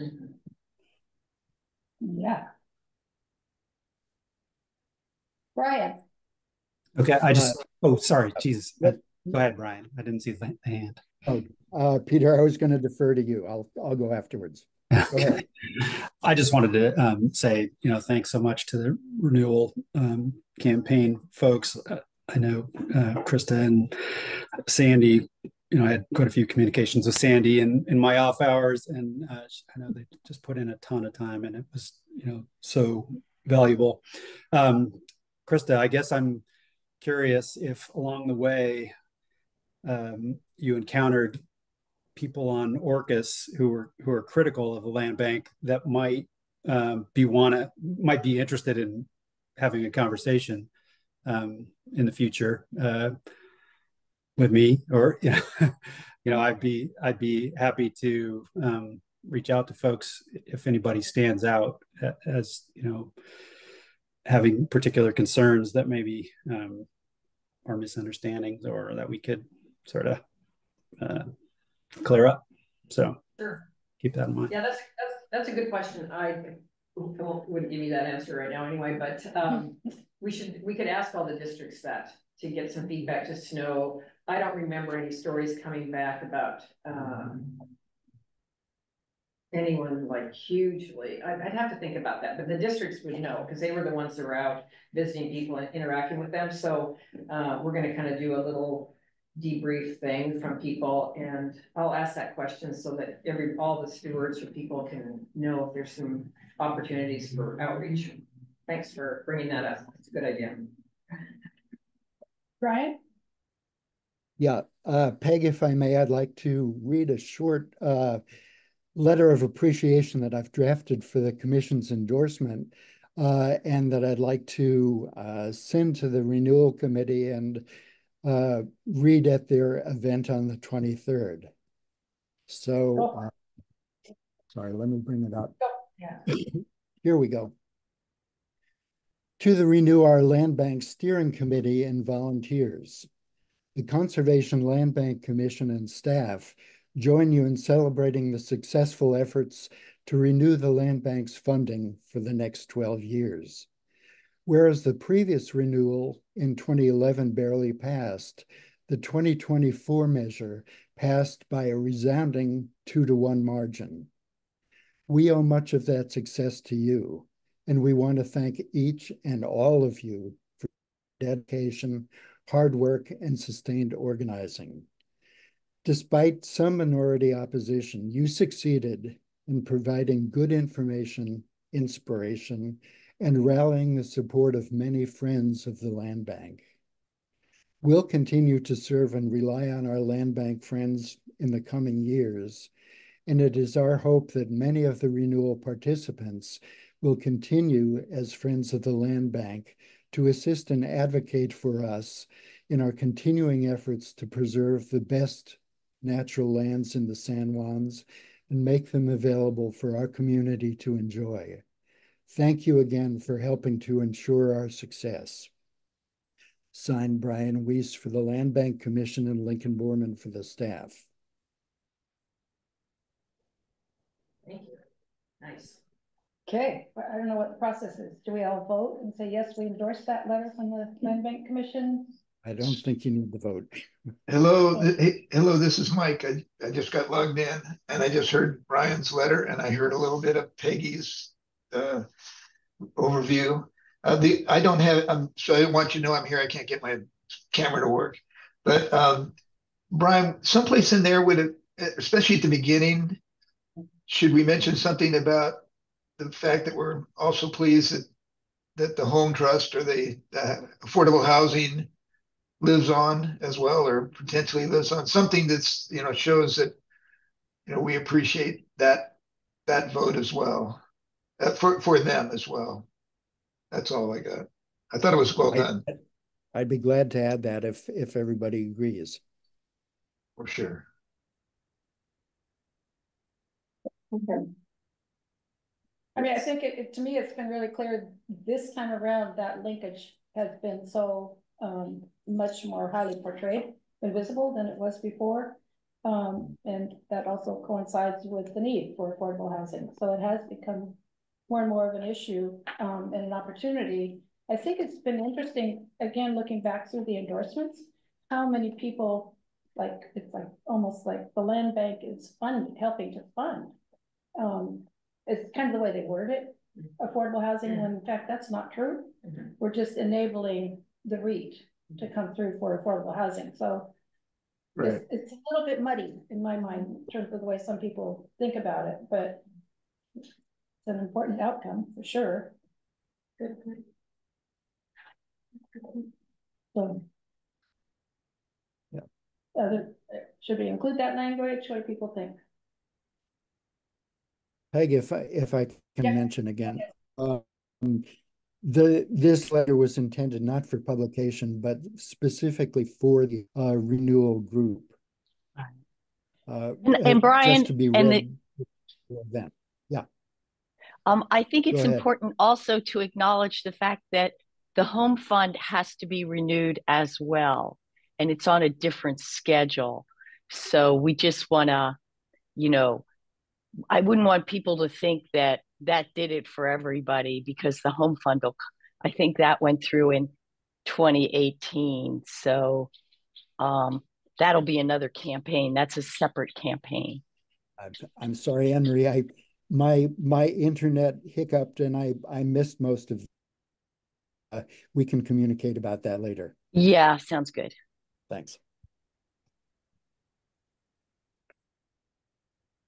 Yeah. Brian. Okay, I just, oh, sorry, Jesus. Go ahead, Brian. I didn't see the hand. Oh, Peter, I was going to defer to you. I'll go afterwards. Go ahead. I just wanted to say, thanks so much to the renewal campaign folks. I know Krista and Sandy, I had quite a few communications with Sandy in my off hours, and I know they just put in a ton of time, and it was, so valuable. Krista, I guess I'm curious if along the way you encountered people on Orcas who are critical of the land bank that might be interested in having a conversation in the future with me, or I'd be happy to reach out to folks if anybody stands out as having particular concerns that maybe are misunderstandings, or that we could sort of clear up. So sure, keep that in mind. Yeah, that's a good question. I wouldn't give you that answer right now anyway, but we could ask all the districts that to get some feedback, just to know. I don't remember any stories coming back about anyone like hugely. I'd have to think about that, but the districts would know, because they were the ones that were out visiting people and interacting with them. So we're going to kind of do a little debrief thing from people, and I'll ask that question so that all the stewards or people can know if there's some opportunities for outreach. Thanks for bringing that up. It's a good idea. Brian? Yeah, Peg, if I may, I'd like to read a short letter of appreciation that I've drafted for the commission's endorsement. and that I'd like to send to the renewal committee and read at their event on the 23rd. So, sorry, let me bring it up. Yeah. Here we go. To the Renew Our Land Bank Steering Committee and volunteers, the Conservation Land Bank Commission and staff join you in celebrating the successful efforts to renew the land bank's funding for the next 12 years. Whereas the previous renewal in 2011 barely passed, the 2024 measure passed by a resounding 2-to-1 margin. We owe much of that success to you, and we want to thank each and all of you for dedication, hard work, and sustained organizing. Despite some minority opposition, you succeeded in providing good information, inspiration, and rallying the support of many friends of the land bank. We'll continue to serve and rely on our land bank friends in the coming years, and it is our hope that many of the renewal participants will continue as friends of the land bank to assist and advocate for us in our continuing efforts to preserve the best natural lands in the San Juans and make them available for our community to enjoy. Thank you again for helping to ensure our success. Signed, Brian Weiss for the Land Bank Commission and Lincoln Borman for the staff. Thank you. Nice. Okay, but I don't know what the process is. Do we all vote and say, yes, we endorse that letter from the Land Bank Commission? I don't think you need to vote. Hello, hello, this is Mike. I just got logged in and I just heard Brian's letter and I heard a little bit of Peggy's overview. I don't have, so I want you to know I'm here. I can't get my camera to work. But Brian, someplace in there would have, especially at the beginning, should we mention something about the fact that we're also pleased that the Home Trust or the affordable housing lives on as well, or potentially lives on, something that's, shows that, we appreciate that vote as well, for them as well. That's all I got. I thought it was well done. I'd be glad to add that if everybody agrees. For sure. Okay. I mean, I think to me, it's been really clear this time around that linkage has been so much more highly portrayed and visible than it was before. And that also coincides with the need for affordable housing. So it has become more and more of an issue and an opportunity. I think it's been interesting, again, looking back through the endorsements, how many people, it's like almost like the land bank is helping to fund. It's kind of the way they word it, affordable housing, when in fact that's not true. We're just enabling the REIT to come through for affordable housing. So right. It's a little bit muddy in my mind in terms of the way some people think about it, but it's an important outcome for sure. Good. So, yeah. Should we include that language? What do people think? Peg, if I can mention again, this letter was intended not for publication, but specifically for the renewal group. And Brian, just to be read for them. Yeah. I think it's important also to acknowledge the fact that the home fund has to be renewed as well, and it's on a different schedule. So we just want to, I wouldn't want people to think that did it for everybody, because the home fund, I think that went through in 2018. So that'll be another campaign. That's a separate campaign. I'm sorry, Henry. My internet hiccuped and I missed most of. We can communicate about that later. Yeah, sounds good. Thanks.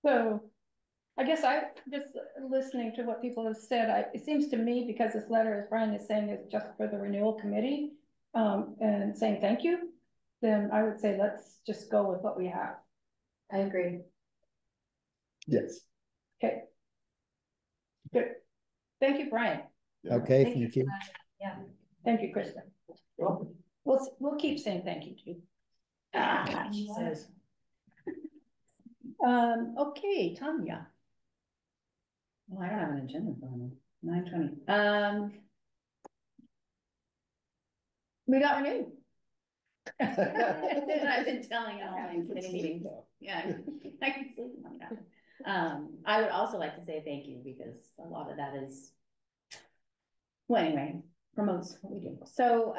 So I guess I just listening to what people have said, it seems to me, because this letter, as Brian is saying, is just for the renewal committee and saying thank you, then I would say let's just go with what we have. I agree. Yes. Okay. Good. Thank you, Brian. Yeah. Okay, thank you. Yeah, thank you, Krista. We'll keep saying thank you to you. She says. Okay, Tanya. Well, I don't have an agenda for 9:20. We got renewed. I've been telling all my committee meetings. Yeah, I can sleep on that. I would also like to say thank you because a lot of that is, well, anyway, promotes what we do. So,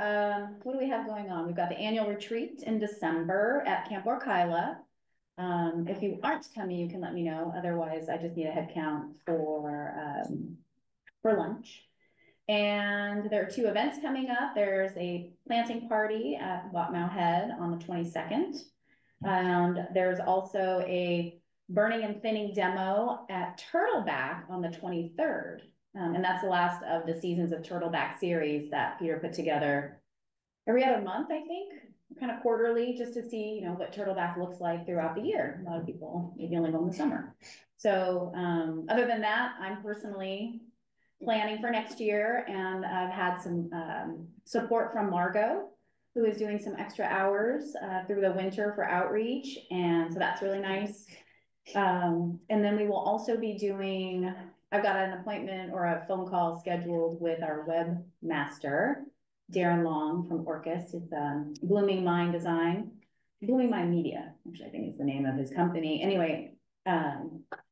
what do we have going on? We've got the annual retreat in December at Camp Orkyla. If you aren't coming, you can let me know. Otherwise, I just need a head count for lunch. And there are 2 events coming up. There's a planting party at Watmow Head on the 22nd. And there's also a burning and thinning demo at Turtleback on the 23rd. And that's the last of the seasons of Turtleback series that Peter put together every other month, I think, kind of quarterly, just to see, you know, what Turtleback looks like throughout the year. A lot of people maybe only go in the summer. So other than that, I'm personally planning for next year, and I've had some support from Margot, who is doing some extra hours through the winter for outreach, and so that's really nice. And then we will also be doing, I've got an appointment or a phone call scheduled with our webmaster, Darren Long from Orcus. It's Blooming Mind Design, Blooming Mind Media, actually I think is the name of his company. Anyway,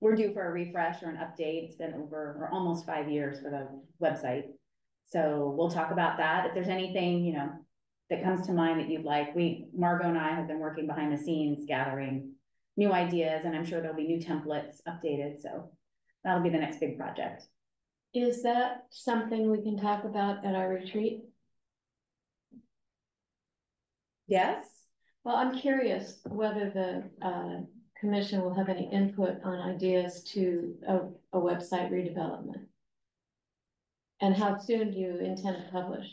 we're due for a refresh or an update. It's been over or almost 5 years for the website. So we'll talk about that. If there's anything, you know, that comes to mind that you'd like, Margot and I have been working behind the scenes gathering new ideas, and I'm sure there'll be new templates updated. So that'll be the next big project. Is that something we can talk about at our retreat? Yes. Well, I'm curious whether the commission will have any input on ideas to a website redevelopment. And how soon do you intend to publish?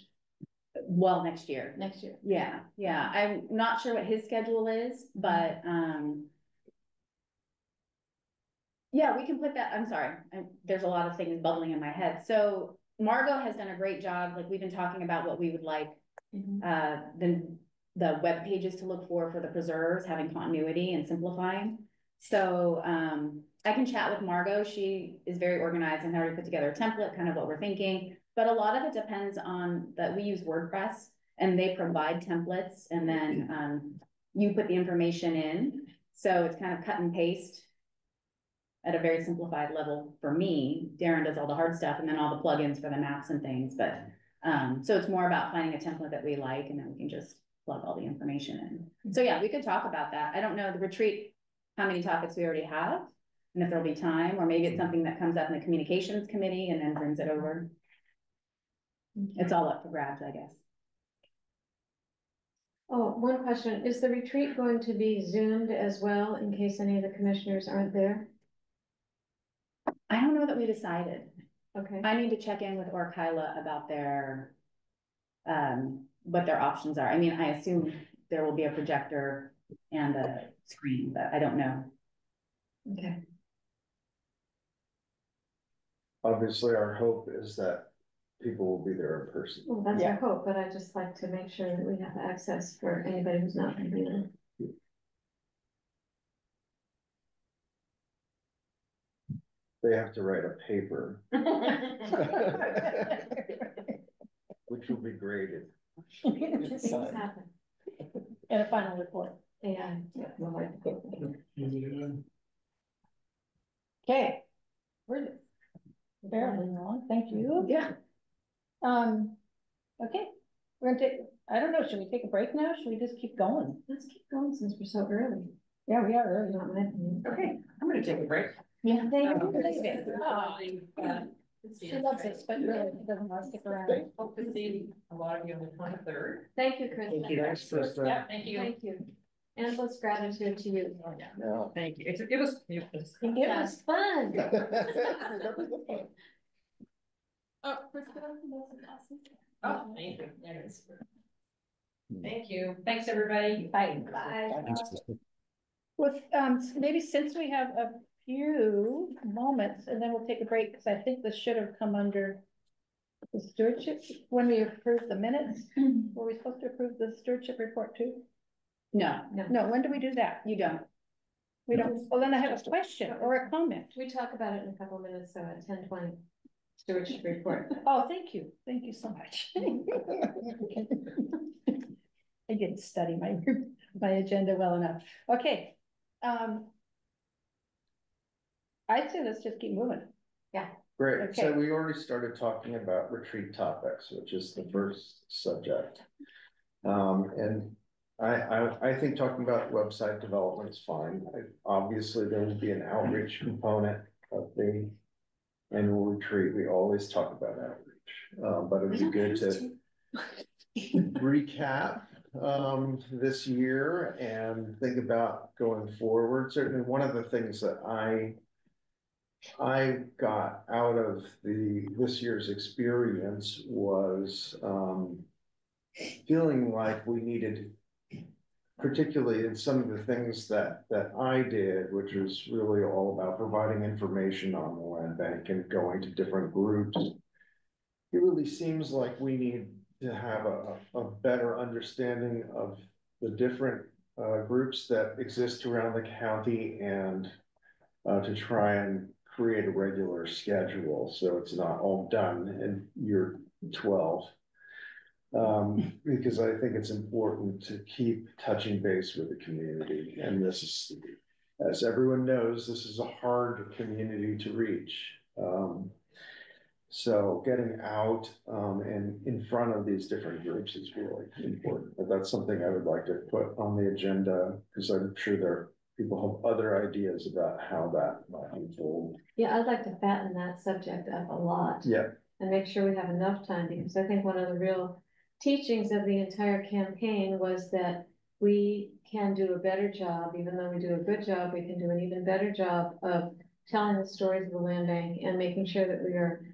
Well, next year. Next year. Yeah, yeah. I'm not sure what his schedule is, but yeah, we can put that. I'm sorry. There's a lot of things bubbling in my head. So Margot has done a great job. Like, we've been talking about what we would like the web pages to look for the preserves, having continuity and simplifying. So I can chat with Margot. She is very organized and already put together a template, kind of what we're thinking. But a lot of it depends on that we use WordPress and they provide templates, and then you put the information in. So it's kind of cut and paste at a very simplified level for me. Darren does all the hard stuff and then all the plugins for the maps and things. But so it's more about finding a template that we like, and then we can just plug all the information in. So yeah, we could talk about that. I don't know the retreat, how many topics we already have, and if there'll be time, or maybe it's something that comes up in the communications committee and then brings it over. It's all up for grabs, I guess. Oh, one question. Is the retreat going to be Zoomed as well in case any of the commissioners aren't there? I don't know that we decided. Okay. I need to check in with Orkyla about their what their options are. I mean, I assume there will be a projector and a screen, but I don't know. Okay. Obviously, our hope is that people will be there in person. Well, that's our hope, but I just like to make sure that we have access for anybody who's not going to be there. They have to write a paper, which will be graded. Things happen. And a final report. Yeah. Okay. We're barely wrong. Thank you. Yeah. Okay. We're gonna take, I don't know, should we take a break now? Should we just keep going? Let's keep going since we're so early. Yeah, we are early. Not my opinion. Okay, I'm gonna take a break. Yeah. Oh, She loves us, but really doesn't want to stick around. Hope to see a lot of you on the 23rd. Thank you, Chris. Thanks, Krista. Yeah, thank you. Thank you. Endless gratitude to you. Oh, yeah. Yeah. Thank you. It was. It was fun. Oh, Oh, thank you. Yeah, it is. Thank you. Thanks, everybody. Bye. Bye. Thanks, Krista. With, maybe since we have a few moments, and then we'll take a break, because I think this should have come under The stewardship, when we approved the minutes, were we supposed to approve the stewardship report too? No, No, when do we do that? you don't. We don't, well, then I have a question or a comment. We talk about it in a couple of minutes, so at 10:20, stewardship report. Oh, thank you so much. I didn't study my agenda well enough. Okay. I'd say let's just keep moving. Great, so Okay. we already started talking about retreat topics, which is the first subject. And I think talking about website development is fine. Obviously, there will be an outreach component of the annual retreat. We always talk about outreach, but it'd be good to recap this year and think about going forward. Certainly, one of the things that I got out of this year's experience was feeling like we needed, particularly in some of the things that I did, which was really all about providing information on the land bank and going to different groups. It really seems like we need to have a better understanding of the different groups that exist around the county and to try and create a regular schedule so it's not all done in year 12. Because I think it's important to keep touching base with the community. And this is, as everyone knows, this is a hard community to reach. So getting out and in front of these different groups is really important. But that's something I would like to put on the agenda because I'm sure there people have other ideas about how that might unfold. Yeah, I'd like to fatten that subject up a lot. Yeah. And make sure we have enough time, because I think one of the real teachings of the entire campaign was that we can do a better job, even though we do a good job, we can do an even better job of telling the stories of the land bank and making sure that we are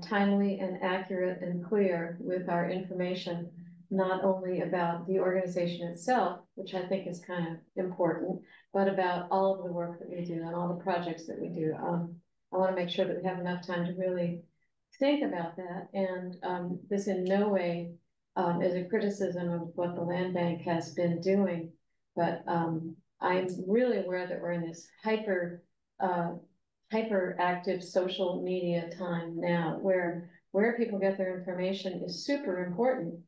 timely and accurate and clear with our information, not only about the organization itself, which I think is kind of important, but about all of the work that we do and all the projects that we do. I want to make sure that we have enough time to really think about that. And this in no way is a criticism of what the land bank has been doing, but I'm really aware that we're in this hyperactive social media time now, where people get their information is super important,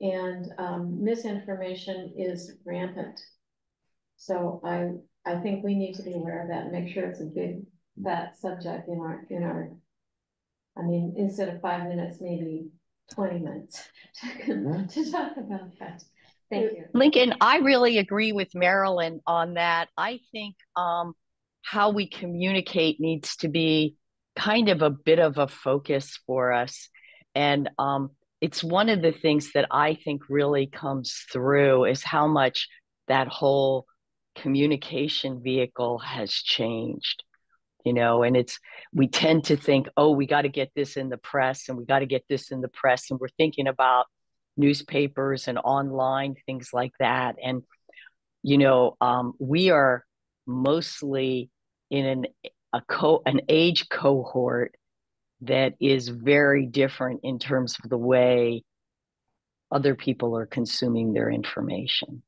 and misinformation is rampant. So I think we need to be aware of that and make sure it's a big fat subject in our I mean, instead of 5 minutes, maybe 20 minutes to talk about that. Thank you. Lincoln, I really agree with Marilyn on that. I think how we communicate needs to be kind of a bit of a focus for us. And it's one of the things that I think really comes through is how much that whole communication vehicle has changed. You know, and we tend to think, oh, we got to get this in the press and we got to get this in the press. And we're thinking about newspapers and online, things like that. And, you know, we are mostly in an age cohort that is very different in terms of the way other people are consuming their information.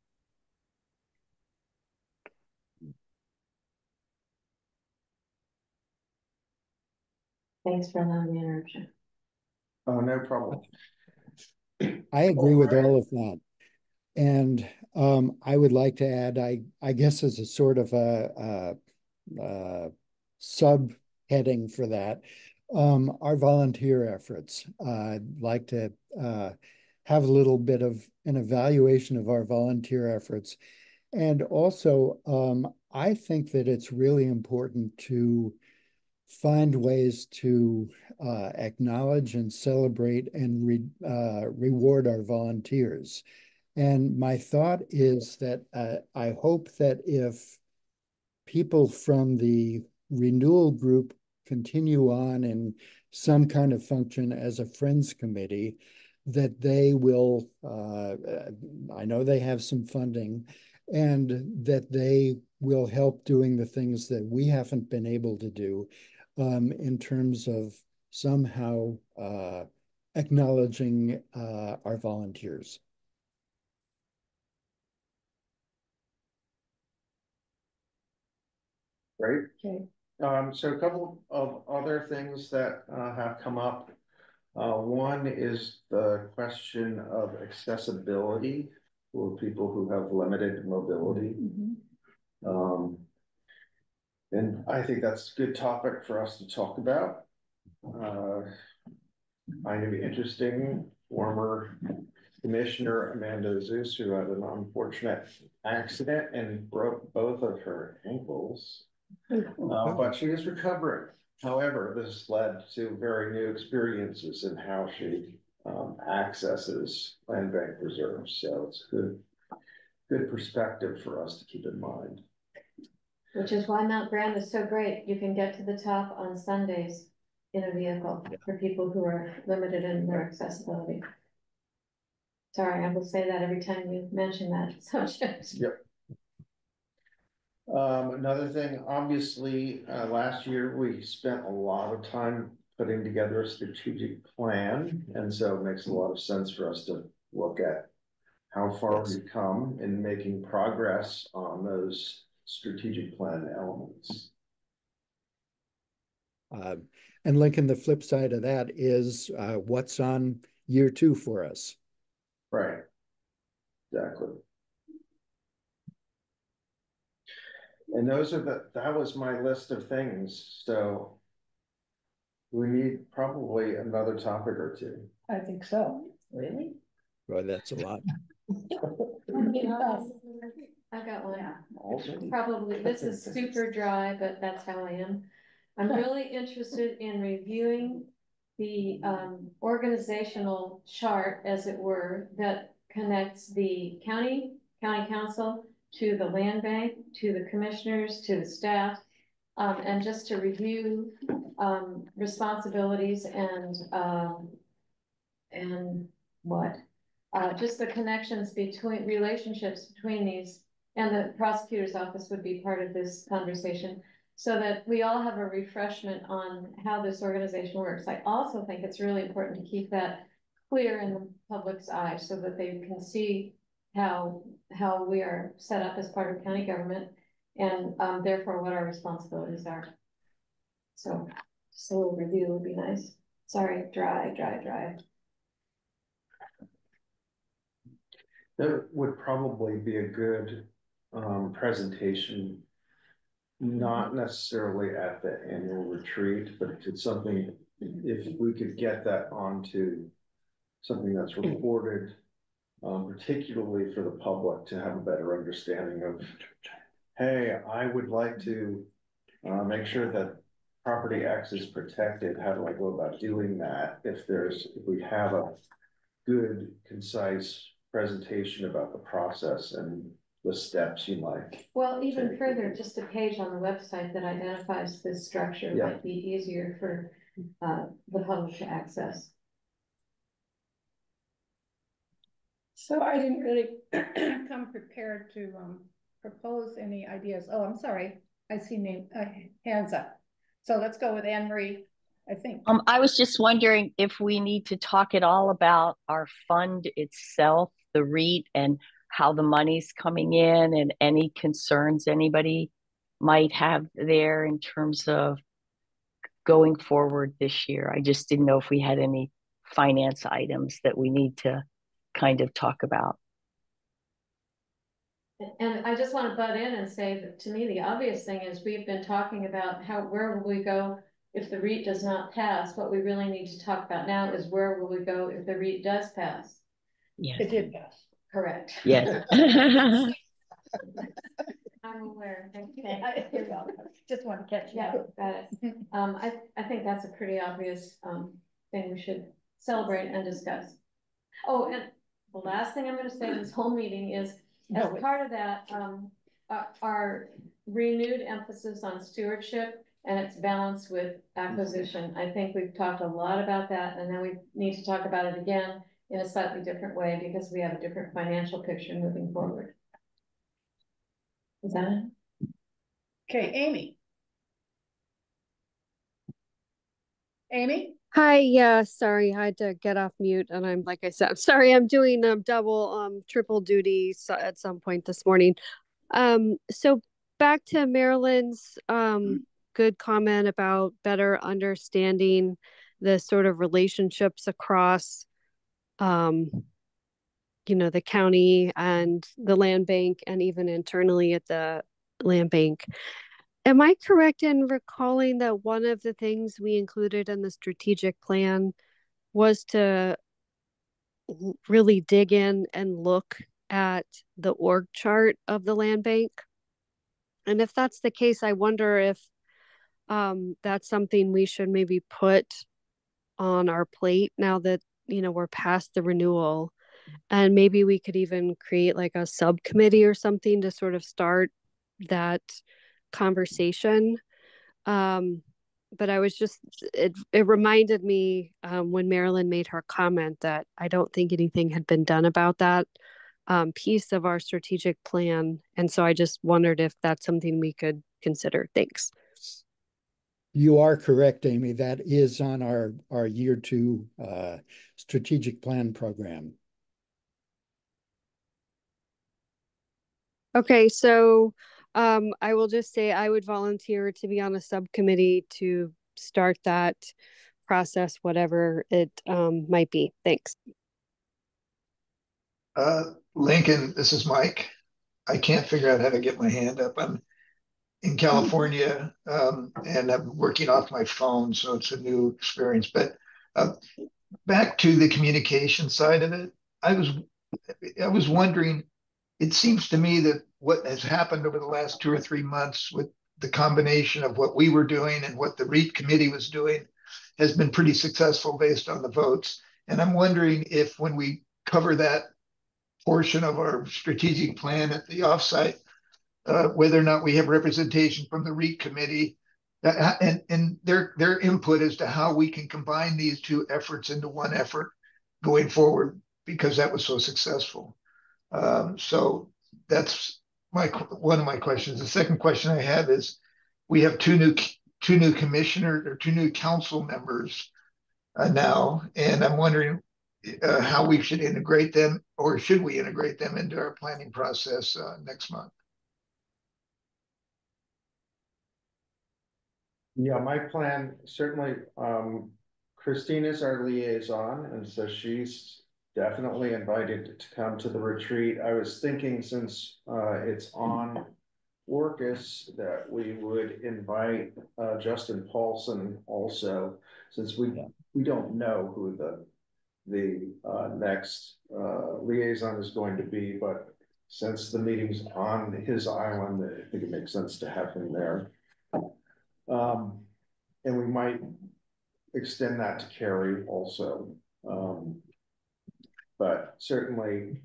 Thanks for allowing me to interrupt you. Oh, no problem. I agree with all of that. And I would like to add, I guess as a sort of a subheading for that, our volunteer efforts. I'd like to have a little bit of an evaluation of our volunteer efforts. And also, I think that it's really important to find ways to acknowledge and celebrate and reward our volunteers. And my thought is that I hope that if people from the renewal group continue on in some kind of function as a Friends Committee, that they will, I know they have some funding, and that they will help doing the things that we haven't been able to do in terms of somehow acknowledging our volunteers. Great. Okay. So a couple of other things that have come up. One is the question of accessibility for people who have limited mobility. And I think that's a good topic for us to talk about. Kind of interesting, former Commissioner Amanda Zeus, who had an unfortunate accident and broke both of her ankles. But she is recovering. However, this led to very new experiences in how she accesses land bank reserves. So it's good perspective for us to keep in mind. Which is why Mount Graham is so great. You can get to the top on Sundays in a vehicle for people who are limited in their accessibility. Sorry, I will say that every time you mention that. So yep. Another thing, obviously, last year we spent a lot of time putting together a strategic plan. And so it makes a lot of sense for us to look at how far we've come in making progress on those strategic plan elements. And Lincoln, the flip side of that is what's on year 2 for us. Right. Exactly. And those are that was my list of things. So we need probably another topic or two. I think so. Really? Well, that's a lot. I got one. Yeah. Probably, this is super dry, but that's how I am. I'm really interested in reviewing the organizational chart, as it were, that connects the county council to the land bank, to the commissioners, to the staff, and just to review responsibilities and what? Just the connections between relationships between these, and the prosecutor's office would be part of this conversation, so that we all have a refreshment on how this organization works. I also think it's really important to keep that clear in the public's eye so that they can see how we are set up as part of county government, and therefore what our responsibilities are. So just a little review would be nice. Sorry, dry. That would probably be a good presentation, not necessarily at the annual retreat, but it's something, if we could get that onto something that's recorded, particularly for the public to have a better understanding of, hey, I would like to make sure that property X is protected. How do I go about doing that? If we have a good, concise presentation about the process and the steps you like. Well, even further, just a page on the website that identifies this structure might be easier for the public to access. So I didn't really come prepared to propose any ideas. Oh, I'm sorry. I see hands up. So let's go with Anne Marie, I think. I was just wondering if we need to talk at all about our fund itself, the REIT, and how the money's coming in, and any concerns anybody might have there in terms of going forward this year. I just didn't know if we had any finance items that we need to kind of talk about. And I just want to butt in and say that, to me, the obvious thing is we've been talking about where will we go if the REIT does not pass. What we really need to talk about now is where will we go if the REIT does pass. Yes. It did pass. Correct. Yes. I'm aware. Okay. Just want to catch you up. Got it. I think that's a pretty obvious thing we should celebrate and discuss. Oh, and the last thing I'm going to say in this whole meeting is, as part of that, our renewed emphasis on stewardship and its balance with acquisition. I think we've talked a lot about that, and now we need to talk about it again in a slightly different way because we have a different financial picture moving forward. Is that it? Okay, Amy. Amy? Hi, yeah, sorry, I had to get off mute and I'm like I said, I'm sorry, I'm doing double triple duty at some point this morning. So back to Marilyn's good comment about better understanding the sort of relationships across um the county and the land bank and even internally at the land bank. Am I correct in recalling that one of the things we included in the strategic plan was to really dig in and look at the org chart of the land bank? And if that's the case, I wonder if that's something we should maybe put on our plate now that, we're past the renewal. And maybe we could even create like a subcommittee or something to sort of start that conversation. But I was just, it reminded me when Marilyn made her comment that I don't think anything had been done about that piece of our strategic plan. And so I just wondered if that's something we could consider. Thanks. You are correct, Amy. That is on our year 2 strategic plan program. Okay, so I will just say I would volunteer to be on a subcommittee to start that process, whatever it might be. Thanks. Lincoln, this is Mike. I can't figure out how to get my hand up. I'm in California, and I'm working off my phone, so it's a new experience. But back to the communication side of it, I was wondering, it seems to me that what has happened over the last 2 or 3 months with the combination of what we were doing and what the REIT committee was doing has been pretty successful based on the votes. And I'm wondering if when we cover that portion of our strategic plan at the offsite, whether or not we have representation from the REIT committee and their input as to how we can combine these 2 efforts into one effort going forward, because that was so successful. So that's one of my questions. The second question I have is, we have two new commissioner or 2 new council members now, and I'm wondering how we should integrate them, or should we integrate them into our planning process next month? Yeah, my plan, certainly, Christine is our liaison, and so she's definitely invited to come to the retreat. I was thinking, since it's on Orcas, that we would invite Justin Paulson also, since we don't know who the next liaison is going to be, but since the meeting's on his island, I think it makes sense to have him there. And we might extend that to Carrie also. But certainly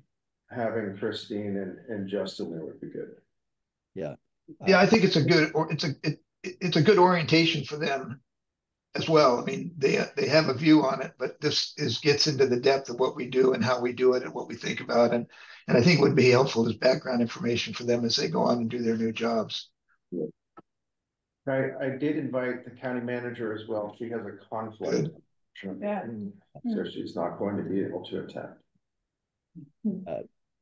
having Christine and Justin there would be good. Yeah. Yeah, I think it's a good orientation for them as well. I mean, they have a view on it, but this gets into the depth of what we do and how we do it and what we think about, and I think would be helpful as background information for them as they go on and do their new jobs. Yeah. I did invite the county manager as well. She has a conflict. Yeah. So she's not going to be able to attend.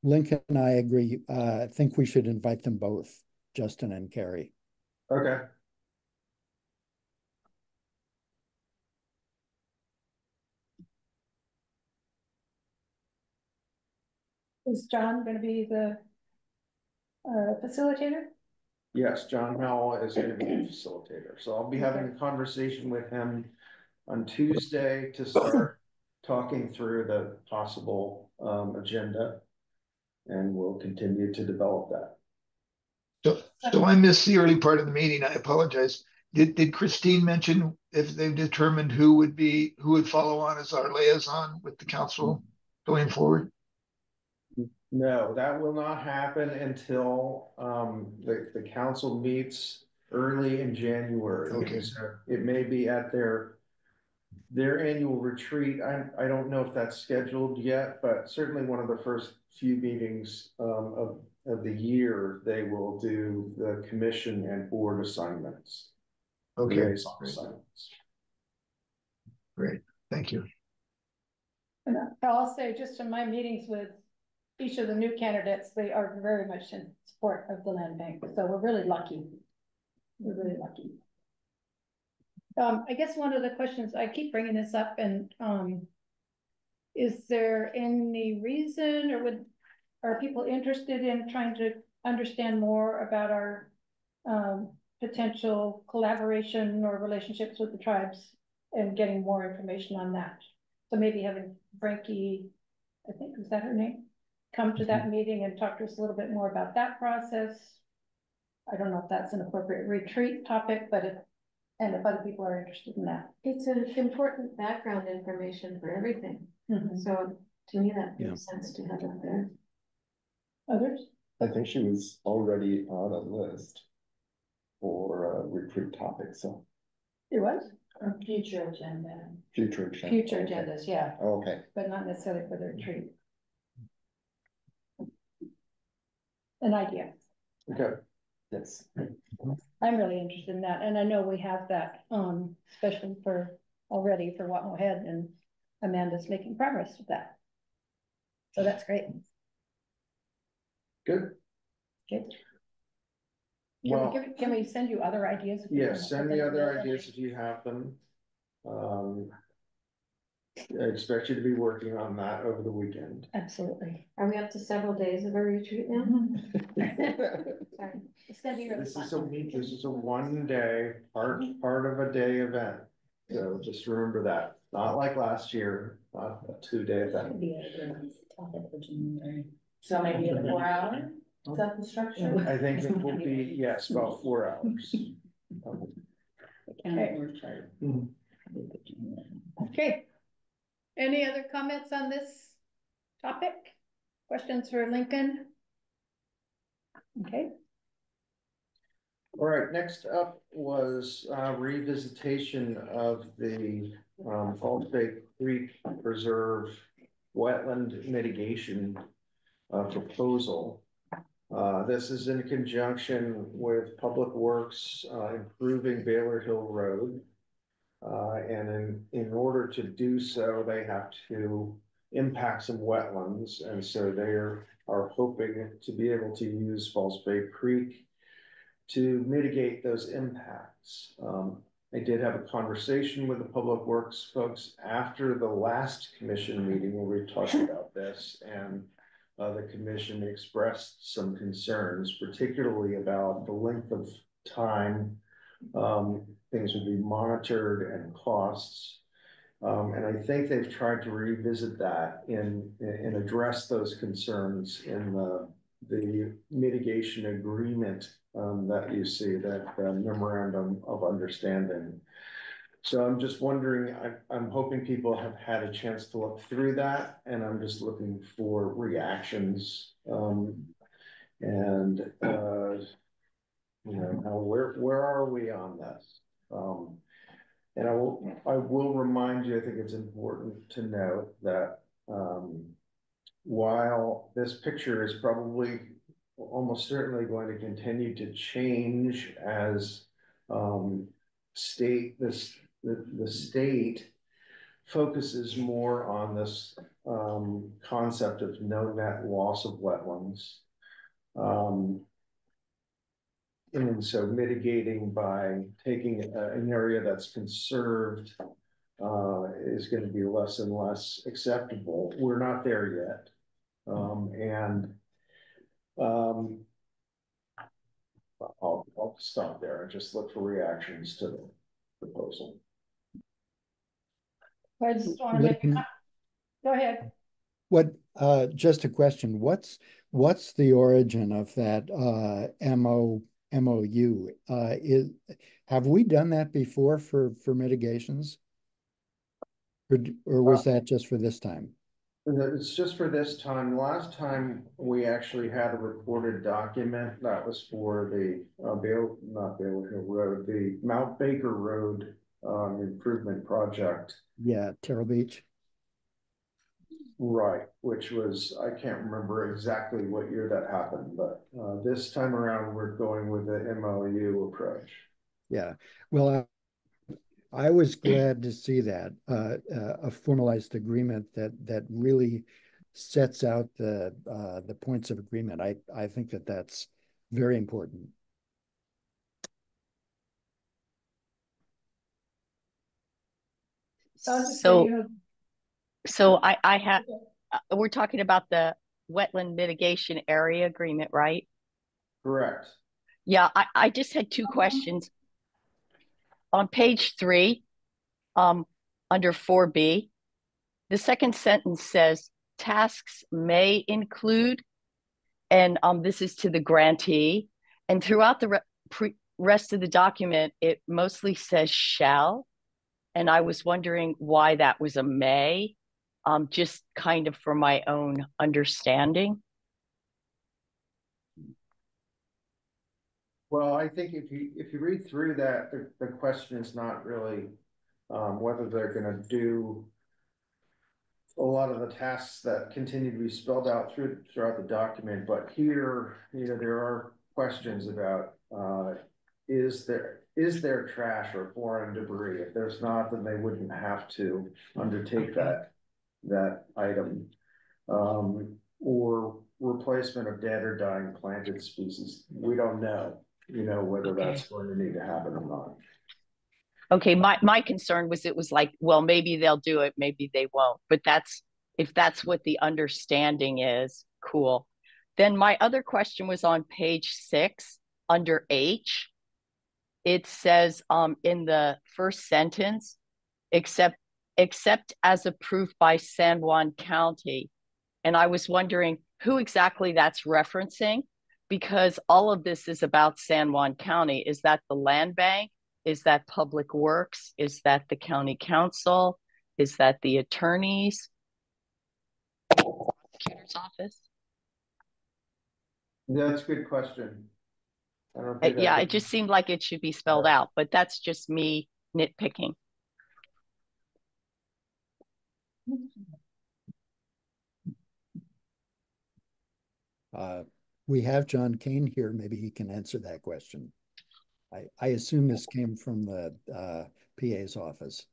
Lincoln and I agree. I think we should invite them both, Justin and Carrie. Okay. Is John going to be the facilitator? Yes, John Howell is going to be the facilitator. So I'll be having a conversation with him on Tuesday to start talking through the possible agenda, and we'll continue to develop that. So I missed the early part of the meeting. I apologize. Did Christine mention if they've determined who would follow on as our liaison with the council going forward? No, that will not happen until the council meets early in January. Okay. So it may be at their annual retreat. I don't know if that's scheduled yet, but certainly one of the first few meetings of the year, they will do the commission and board assignments. Okay. Liaison assignments. Great, thank you. And I'll say, just in my meetings with each of the new candidates, they are very much in support of the land bank, so we're really lucky. We're really lucky. I guess one of the questions, I keep bringing this up, and is there any reason, or are people interested in trying to understand more about our potential collaboration or relationships with the tribes and getting more information on that? So maybe having Frankie, I think, is that her name, come to that meeting and talk to us a little bit more about that process. I don't know if that's an appropriate retreat topic, but if other people are interested in that. It's an important background information for everything. So to me, that makes sense to have it there. Others? I think she was already on a list for a retreat topic, so. It was? Or future agenda. Future agenda. Future agendas, yeah, Okay. but not necessarily for the retreat. An idea. Okay. Yes. I'm really interested in that, and I know we have that, especially already for Watmo Head, and Amanda's making progress with that. So that's great. Good. Okay. Well, Can we send you other ideas? yes, send me other ideas if you have them. I expect you to be working on that over the weekend. Absolutely. Are we up to several days of a retreat now? Sorry. It's gonna be really This fun. is a 1 day, part of a day event. So just remember that, not like last year, not a 2-day event. So maybe a 4 hour, is that the structure? I think it will be, yes, about 4 hours. Okay. Any other comments on this topic? Questions for Lincoln? Okay. All right, next up was revisitation of the Falls Bay Creek Preserve wetland mitigation proposal. This is in conjunction with Public Works improving Baylor Hill Road. And in order to do so, they have to impact some wetlands. And so they are hoping to be able to use Falls Bay Creek to mitigate those impacts. I did have a conversation with the Public Works folks after the last commission meeting where we talked about this, and the commission expressed some concerns, particularly about the length of time things would be monitored and costs. And I think they've tried to revisit that and address those concerns in the mitigation agreement that you see, that memorandum of understanding. So I'm just wondering, I'm hoping people have had a chance to look through that, and I'm just looking for reactions. You know, where are we on this? And I will remind you, I think it's important to note that while this picture is probably almost certainly going to continue to change as the state focuses more on this concept of no net loss of wetlands. And so mitigating by taking an area that's conserved is going to be less and less acceptable. We're not there yet. I'll stop there and just look for reactions to the proposal. I just want to make a go ahead. What, just a question, what's the origin of that MOU? Have we done that before for mitigations? Or was that just for this time? It's just for this time. Last time we actually had a recorded document that was for the not Baylor Hill Road, the Mount Baker Road improvement project. Yeah, Terrell Beach. Right, which was, I can't remember exactly what year that happened, but this time around we're going with the MOU approach. Yeah, well, I was glad to see that, a formalized agreement that really sets out the points of agreement. I think that that's very important. So I have, we're talking about the wetland mitigation area agreement, right? Correct. Yeah, I just had two questions. On page 3, under 4B, the second sentence says tasks may include, and this is to the grantee. And throughout the rest of the document, it mostly says shall. And I was wondering why that was a may, just kind of for my own understanding. Well, I think if you read through that, the question is not really whether they're gonna do a lot of the tasks that continue to be spelled out throughout the document, but here, there are questions about is there trash or foreign debris? If there's not, then they wouldn't have to undertake that item. Or replacement of dead or dying planted species. We don't know, whether that's going to need to happen or not. Okay, my concern was it was like, well, maybe they'll do it, maybe they won't. But if that's what the understanding is, cool. Then my other question was on page 6 under H. It says in the first sentence, except as approved by San Juan County. And I was wondering who exactly that's referencing, because all of this is about San Juan County. Is that the land bank? Is that Public Works? Is that the county council? Is that the attorneys? Prosecutor's office? That's a good question. I don't think Yeah, it just seemed like it should be spelled out, but that's just me nitpicking. We have John Kane here. Maybe he can answer that question. I assume this came from the PA's office.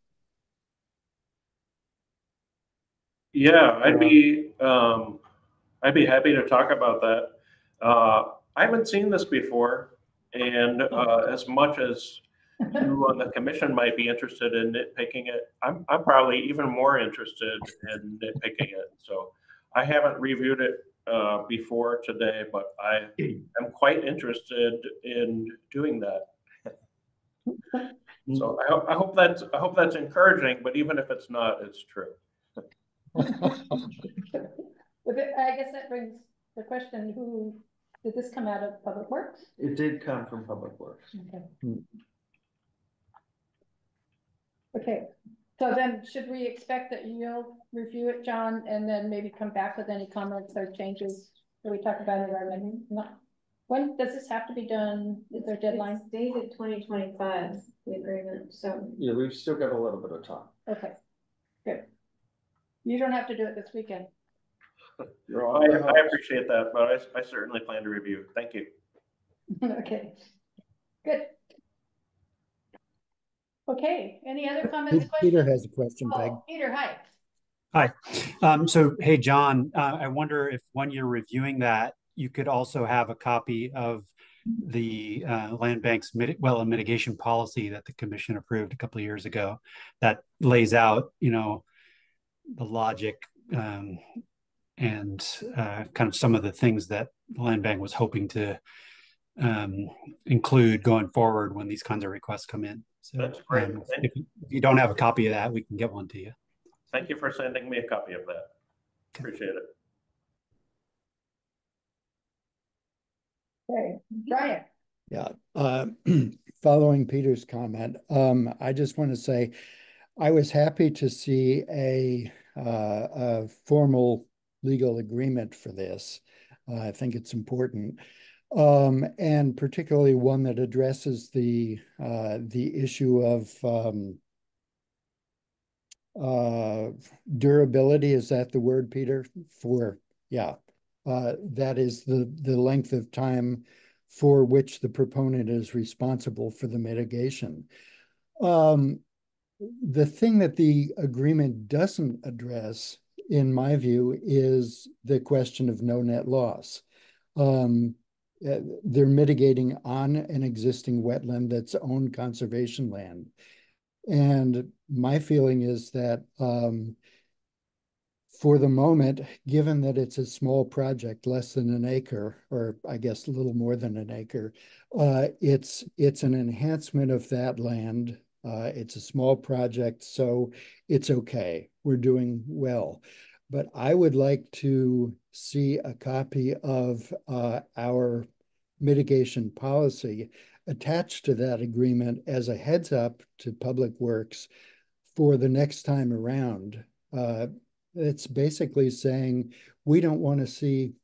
Yeah, I'd be happy to talk about that. I haven't seen this before, and as much as you on the commission might be interested in nitpicking it, I'm probably even more interested in nitpicking it. So I haven't reviewed it before today, but I am quite interested in doing that. So I hope that's encouraging, but even if it's not, it's true. I guess that brings the question, who did this come out of Public Works? It did come from Public Works. Okay. Okay, so then should we expect that you'll review it, John, and then maybe come back with any comments or changes that we talk about in our meeting? When does this have to be done? Is there a deadline? It's dated 2025, the agreement, so. Yeah, we've still got a little bit of time. Okay, good. You don't have to do it this weekend. I appreciate that, but I certainly plan to review. Thank you. Okay, good. Okay, any other comments? Peter has a question, Peg. Peter, hi. Hi. So, hey, John, I wonder if when you're reviewing that, you could also have a copy of the land bank's wetland mitigation policy that the commission approved a couple of years ago that lays out, the logic and kind of some of the things that the land bank was hoping to include going forward when these kinds of requests come in. So that's great. If you don't have a copy of that, we can get one to you. Thank you for sending me a copy of that. Appreciate it. Okay, Brian. Yeah. Following Peter's comment, I just want to say I was happy to see a formal legal agreement for this. I think it's important. And particularly one that addresses the issue of durability. Is that the word, Peter? That is the length of time for which the proponent is responsible for the mitigation. the thing that the agreement doesn't address, in my view, is the question of no net loss. They're mitigating on an existing wetland that's owned conservation land. And my feeling is that for the moment, given that it's a small project, less than an acre, or I guess a little more than an acre, it's an enhancement of that land. It's a small project, so it's okay. We're doing well. But I would like to see a copy of our mitigation policy attached to that agreement as a heads up to Public Works for the next time around. It's basically saying we don't want to see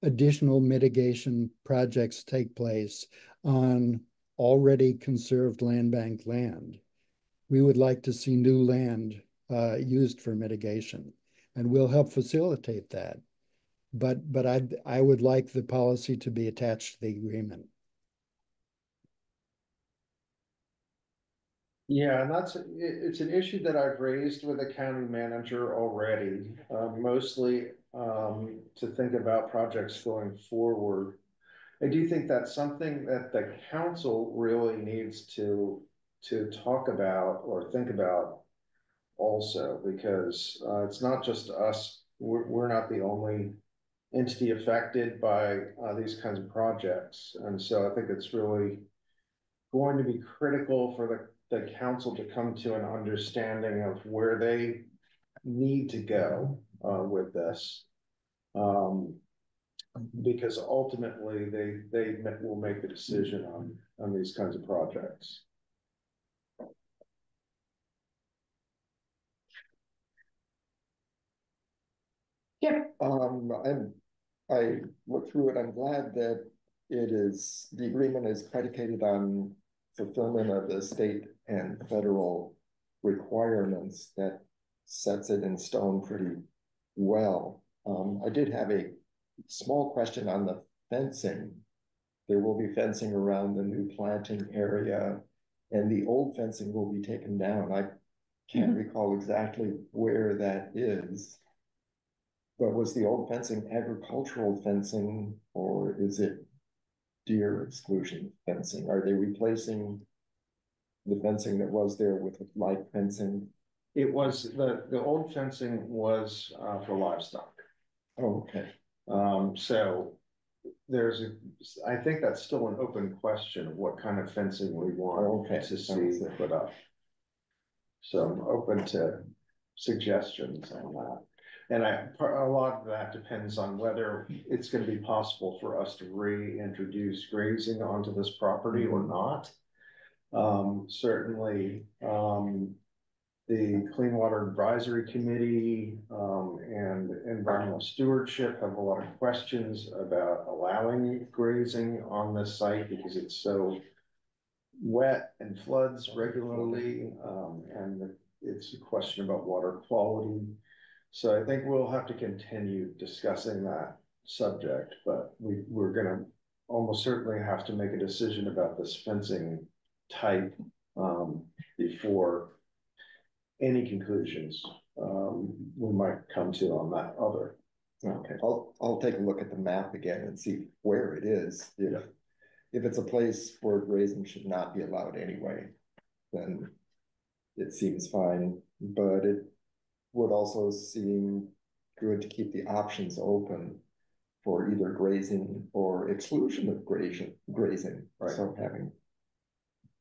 additional mitigation projects take place on already conserved land bank land. We would like to see new land used for mitigation, and we'll help facilitate that. But I would like the policy to be attached to the agreement. Yeah, and it's an issue that I've raised with the county manager already, mostly to think about projects going forward. I do think that's something that the council really needs to talk about or think about also, because it's not just us. We're not the only entity affected by these kinds of projects. And so I think it's really going to be critical for the council to come to an understanding of where they need to go with this. Because ultimately they will make the decision on these kinds of projects. Yep. I looked through it. I'm glad that the agreement is predicated on fulfillment of the state and federal requirements that sets it in stone pretty well. I did have a small question on the fencing. There will be fencing around the new planting area, and the old fencing will be taken down. I can't recall exactly where that is. But was the old fencing agricultural fencing, or is it deer exclusion fencing? Are they replacing the fencing that was there with light fencing? It was the old fencing was for livestock. Oh, okay. So I think that's still an open question of what kind of fencing we want to see put up. So I'm open to suggestions on that. And a lot of that depends on whether it's going to be possible for us to reintroduce grazing onto this property or not. Certainly, the Clean Water Advisory Committee and Environmental Stewardship have a lot of questions about allowing grazing on this site because it's so wet and floods regularly, and it's a question about water quality. So I think we'll have to continue discussing that subject, but we're going to almost certainly have to make a decision about this fencing type before any conclusions we might come to on that other. Okay, I'll take a look at the map again and see where it is. If it's a place where grazing should not be allowed anyway, then it seems fine, but it would also seem good to keep the options open for either grazing or exclusion of grazing. Right. So having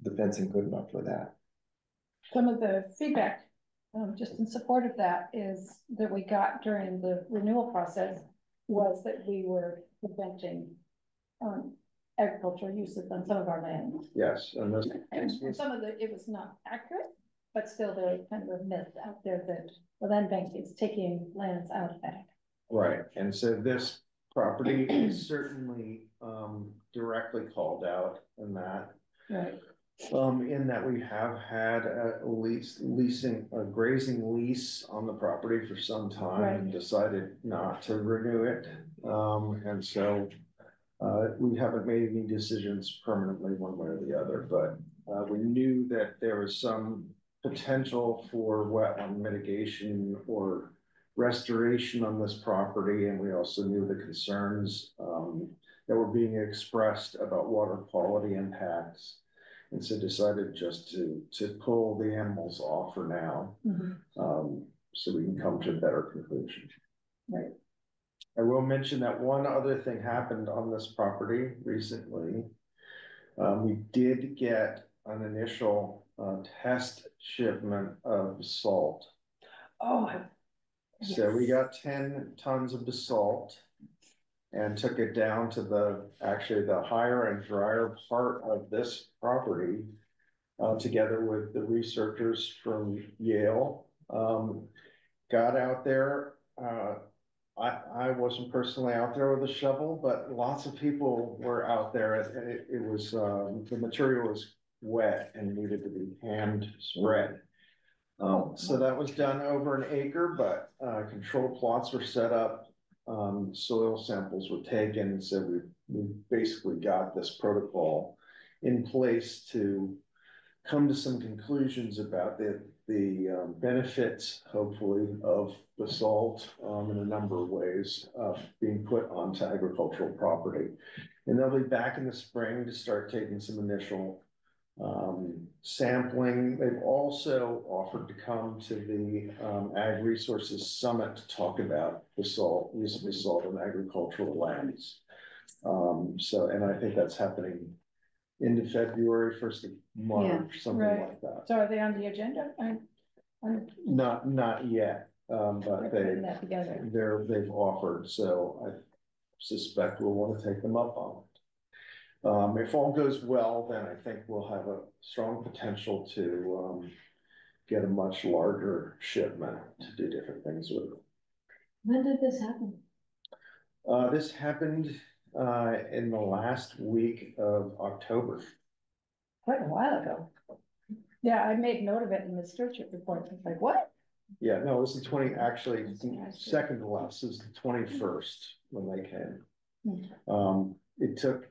the fencing good enough for that. Some of the feedback, just in support of that, is that we got during the renewal process was that we were preventing agricultural uses on some of our land. Yes, and some of it was not accurate, but still there was kind of a myth out there that the land bank is taking lands out of ag. Right, and so this property is certainly directly called out in that. Right. In that we have had a grazing lease on the property for some time and decided not to renew it. And so we haven't made any decisions permanently one way or the other, but We knew that there was some potential for wetland mitigation or restoration on this property, and we also knew the concerns that were being expressed about water quality impacts, and so decided just to pull the animals off for now, so we can come to a better conclusion. Right. I will mention that one other thing happened on this property recently. We did get an initial test shipment of basalt. Oh, So we got 10 tons of basalt and took it down to actually the higher and drier part of this property, together with the researchers from Yale. Got out there. I wasn't personally out there with a shovel, but lots of people were out there. It was the material was wet and needed to be hand spread. So that was done over an acre, but control plots were set up. Soil samples were taken, so we basically got this protocol in place to come to some conclusions about the benefits, hopefully, of basalt in a number of ways being put onto agricultural property. And they'll be back in the spring to start taking some initial sampling. They've also offered to come to the Ag Resources Summit to talk about basalt, use of basalt on agricultural lands. And I think that's happening into February, 1st of March, something like that. So are they on the agenda? Not yet, but they've offered, so I suspect we'll want to take them up on it. If all goes well, then I think we'll have a strong potential to get a much larger shipment to do different things with it. When did this happen? This happened in the last week of October. Quite a while ago. Yeah, I made note of it in the stewardship report. I was like, what? Yeah, no, it was the 20, actually, second to last, it was the 21st when they came. It took,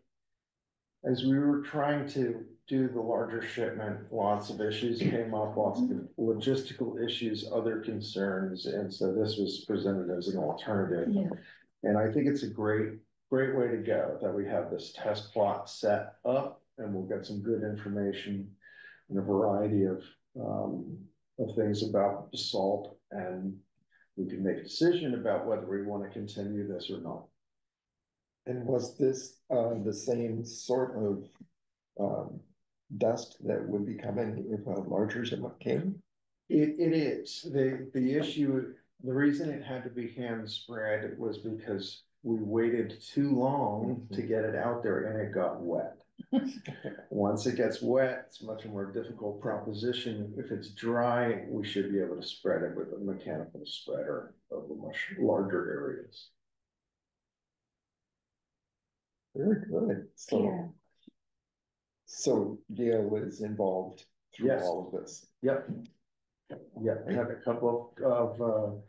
as we were trying to do the larger shipment, lots of issues came up, lots of logistical issues, other concerns, and so this was presented as an alternative. And I think it's a great way to go that we have this test plot set up, and we'll get some good information and a variety of things about basalt, and we can make a decision about whether we want to continue this or not. And was this the same sort of dust that would be coming if a larger shipment came? It is. The issue, the reason it had to be hand spread was because we waited too long to get it out there and it got wet. Once it gets wet, it's a much more difficult proposition. If it's dry, we should be able to spread it with a mechanical spreader over much larger areas. Very good. So Yale is involved through all of this. Yep. Yeah, I had a couple of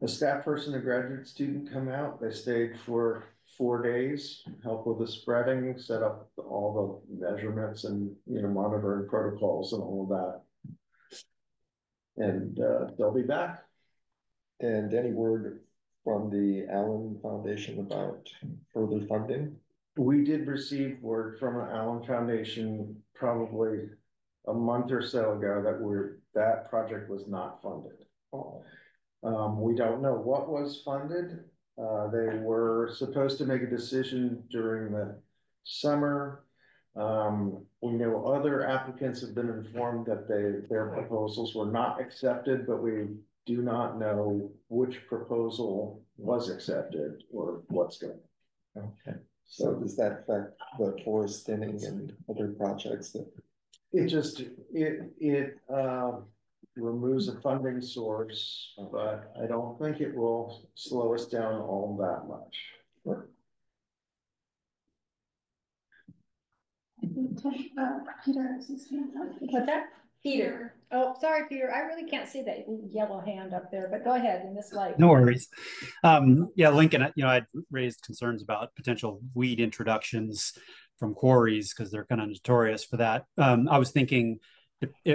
a staff person, a graduate student come out. They stayed for 4 days, help with the spreading, set up all the measurements and, monitoring protocols and all of that. And they'll be back. And any word from the Allen Foundation about further funding? We did receive word from the Allen Foundation probably a month or so ago that project was not funded. We don't know what was funded. They were supposed to make a decision during the summer. We know other applicants have been informed that their proposals were not accepted, but we do not know which proposal was accepted or what's going on. Okay. So does that affect the forest thinning and other projects that? It removes a funding source, but I don't think it will slow us down all that much. Peter has his hand up. What's that? Peter. Oh, sorry, Peter. I really can't see that yellow hand up there, but go ahead in this light. No worries. Yeah, Lincoln, I'd raised concerns about potential weed introductions from quarries because they're kind of notorious for that. I was thinking,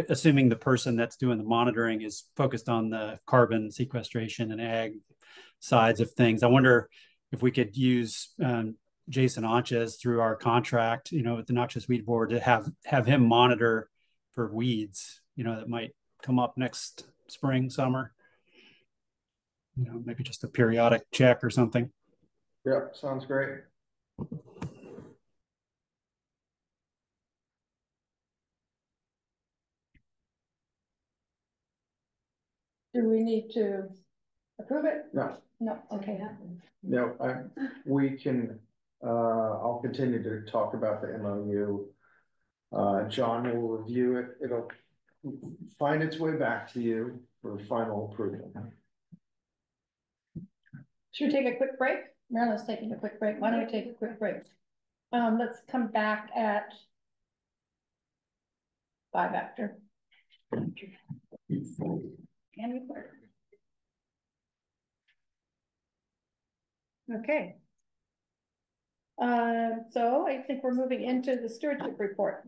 assuming the person that's doing the monitoring is focused on the carbon sequestration and ag sides of things, I wonder if we could use Jason Anches through our contract, with the Noxious Weed Board to have him monitor for weeds, that might come up next spring, summer. Maybe just a periodic check or something. Yep, sounds great. Do we need to approve it? No, No, okay. no, we can, I'll continue to talk about the MOU. John will review it. It'll find its way back to you for final approval. Should we take a quick break? Marilyn's taking a quick break. Why don't we take a quick break? Let's come back at 5 after. And record. Okay. So I think we're moving into the stewardship report.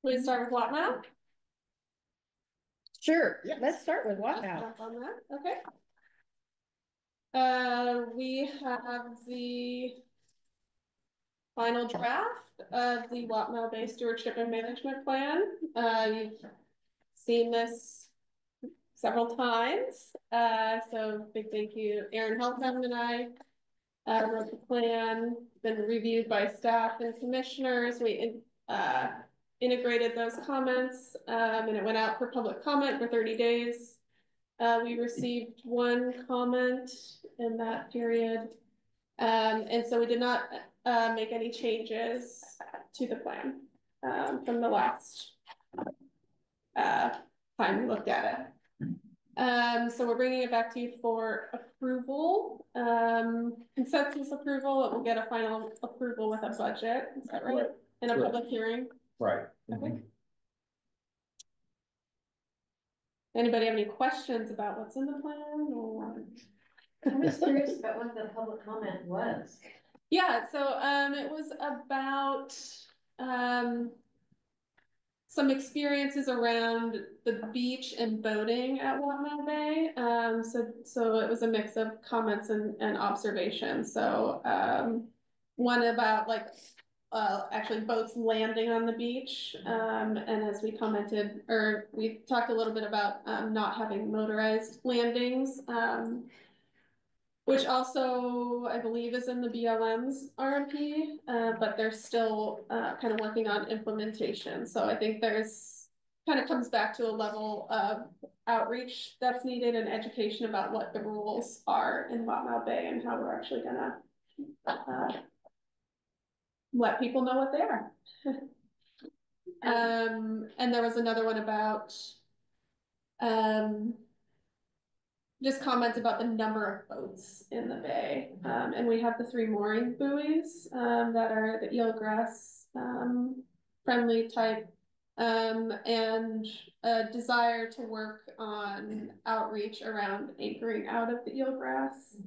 We start with what now? Sure. Yeah. Let's start with what now? On that. Okay. We have the final draft of the Watmel Bay Stewardship and Management Plan. You've seen this several times. So big thank you, Aaron Heltham and I wrote the plan, been reviewed by staff and commissioners. We integrated those comments and it went out for public comment for 30 days. We received 1 comment in that period. And so we did not make any changes to the plan from the last time we looked at it. So we're bringing it back to you for approval, consensus approval. It will get a final approval with a budget. Is that right? In a public hearing. Right. Okay. Anybody have any questions about what's in the plan? Or I'm just curious about what the public comment was. yeah, so it was about some experiences around the beach and boating at Watmel Bay. So it was a mix of comments and observations. So one about actually boats landing on the beach. And as we commented, or we talked a little bit about not having motorized landings, which also I believe is in the BLM's RMP, but they're still kind of working on implementation. So I think there's kind of comes back to a level of outreach that's needed and education about what the rules are in Watmel Bay and how we're actually gonna let people know what they are. And there was another one about just comments about the number of boats in the bay. And we have the 3 mooring buoys that are the eelgrass friendly type, and a desire to work on outreach around anchoring out of the eelgrass.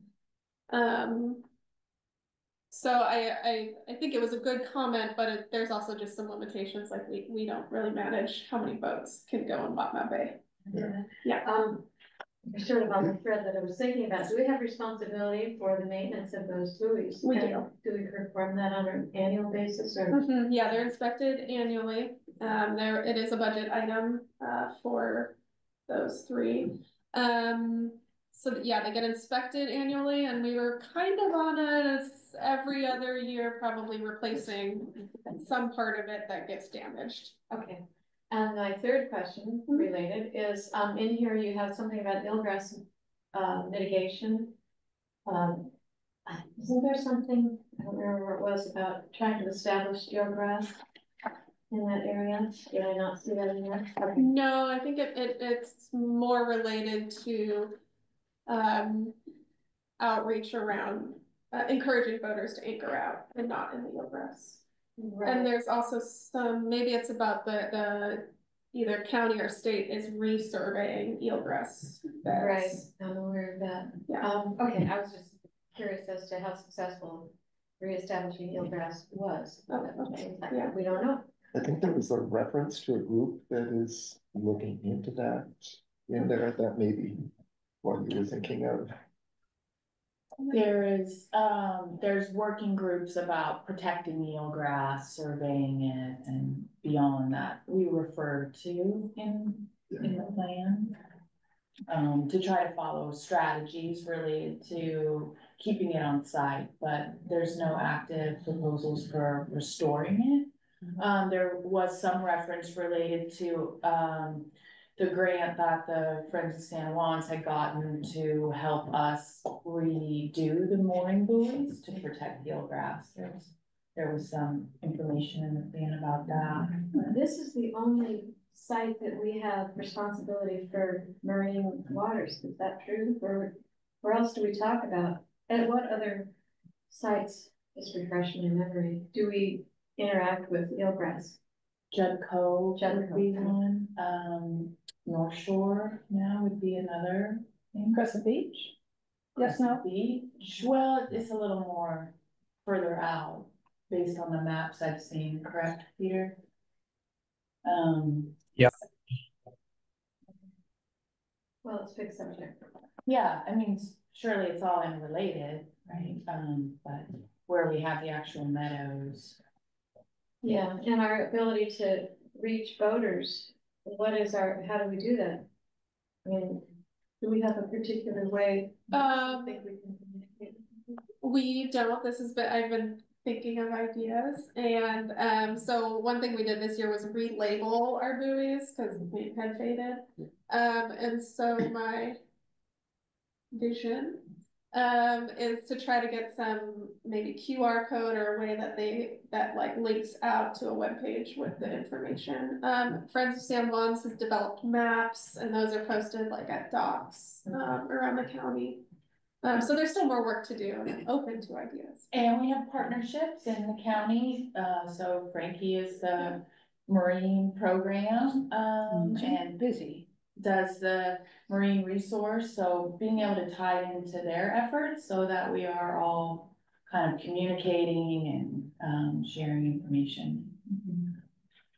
So I think it was a good comment, but there's also just some limitations, like we don't really manage how many boats can go in Watmel Bay. Yeah. Sort of on the thread that I was thinking about, do we have responsibility for the maintenance of those buoys? We do. Do we perform that on an annual basis or? Mm-hmm. Yeah, they're inspected annually. It is a budget item for those 3. So yeah, they get inspected annually, and we were kind of on a every other year, probably replacing some part of it that gets damaged. Okay. And my third question related is, in here you have something about eelgrass mitigation. Isn't there something, I don't remember what it was, about trying to establish eelgrass in that area? Did I not see that in there? Okay. No, I think it's more related to outreach around encouraging boaters to anchor out and not in the eelgrass. Right. And there's also some, maybe it's about the either county or state is resurveying eelgrass beds. Right, I'm aware of that. Yeah. Okay, I was just curious as to how successful reestablishing eelgrass was. Okay, yeah. We don't know. I think there was a reference to a group that is looking into that in there. That may be what you were thinking of. There's working groups about protecting eelgrass, surveying it, and beyond that, we refer to in the plan. To try to follow strategies related to keeping it on site, but there's no active proposals for restoring it. There was some reference related to, the grant that the Friends of San Juan's had gotten to help us redo the mooring buoys to protect eelgrass. There was some information in the plan about that. This is the only site that we have responsibility for marine waters. Is that true? Or where else do we talk about? And what other sites, just refresh my memory, do we interact with eelgrass? Judd Cove would be one. North Shore now would be another. Crescent Beach? Yes, no? Beach. Well, it's a little more further out based on the maps I've seen, correct, Peter? Yeah. Well, it's a big subject. Yeah, I mean, surely it's all interrelated, right? But where we have the actual meadows. Yeah, and our ability to reach boaters, how do we do that? I mean, do we have a particular way? We don't, I've been thinking of ideas, and so one thing we did this year was relabel our buoys because the paint had faded. And so my vision is to try to get some maybe QR code or a way that like links out to a web page with the information. Friends of San Juan's has developed maps, and those are posted like at docks around the county. So there's still more work to do, and I'm open to ideas. And we have partnerships in the county. So Frankie is the marine program, and busy does the marine resource. So being able to tie it into their efforts so that we are all kind of communicating and sharing information.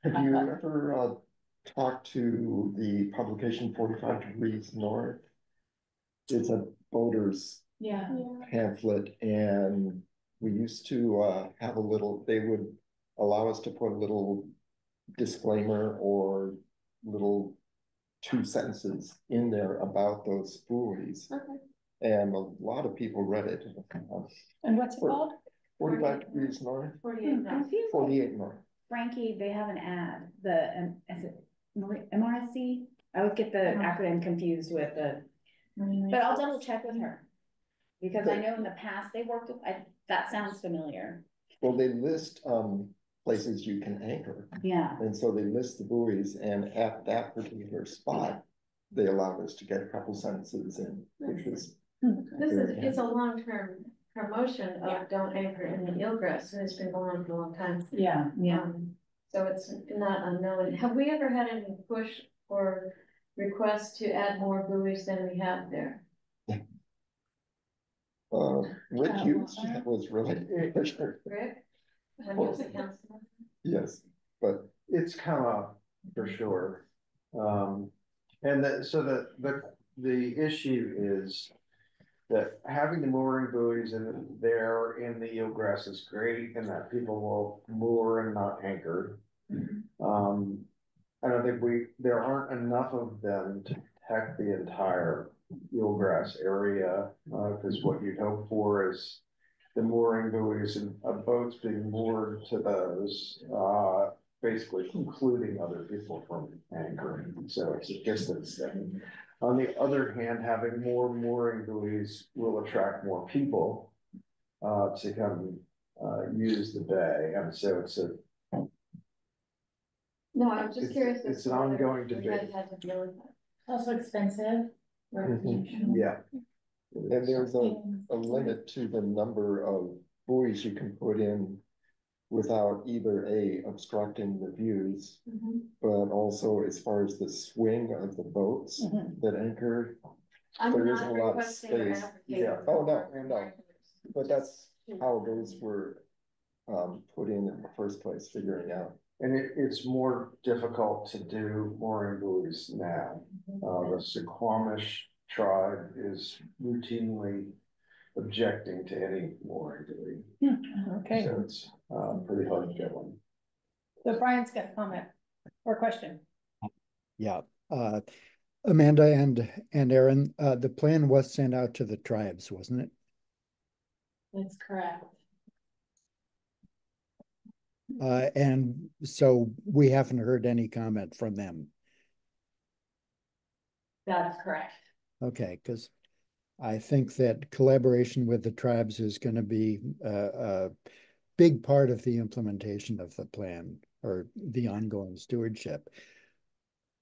Have you ever talked to the publication 45 Degrees North? It's a boater's pamphlet, and we used to have a little, they would allow us to put a little disclaimer or little 2 sentences in there about those buoys. And a lot of people read it. And what's it called? 45 Degrees North. 48 North. 48 North. Frankie, they have an ad, is it MRSC? I always get the acronym confused with the, but I'll double check with her. Because I know in the past they worked with, that sounds familiar. Well, they list places you can anchor. Yeah. And so they list the buoys, and at that particular spot, they allowed us to get a couple sentences in, which was. It's a long-term promotion of don't anchor in the eelgrass, and it's been going on for a long time. Yeah, yeah. So it's not unknown. Have we ever had any push or request to add more buoys than we have there? Rick Hughes was really. Rick? When he was a councilman? Yes, but it's come up for sure. So the issue is that having the mooring buoys in there in the eelgrass is great, and that people will moor and not anchor. I don't think there aren't enough of them to protect the entire eelgrass area, because what you'd hope for is the mooring buoys and boats being moored to those, basically including other people from anchoring. So it's a distance thing. On the other hand, having more mooring buoys will attract more people to come use the bay, and so it's a. No, I'm just curious. It's an ongoing debate. Also expensive. Yeah. And there's a limit to the number of buoys you can put in without either obstructing the views, but also as far as the swing of the boats that anchor, there isn't a lot of space. Yeah. Oh, no, but that's how those were put in the first place, figuring out. And it's more difficult to do mooring buoys now. The Suquamish tribe is routinely objecting to any mooring buoy. Okay, So it's pretty hard to get one. so Brian's got a comment or question. Yeah. Amanda and Aaron, the plan was sent out to the tribes, wasn't it? That's correct. And so we haven't heard any comment from them. That's correct. Okay, because I think that collaboration with the tribes is going to be a big part of the implementation of the plan or the ongoing stewardship.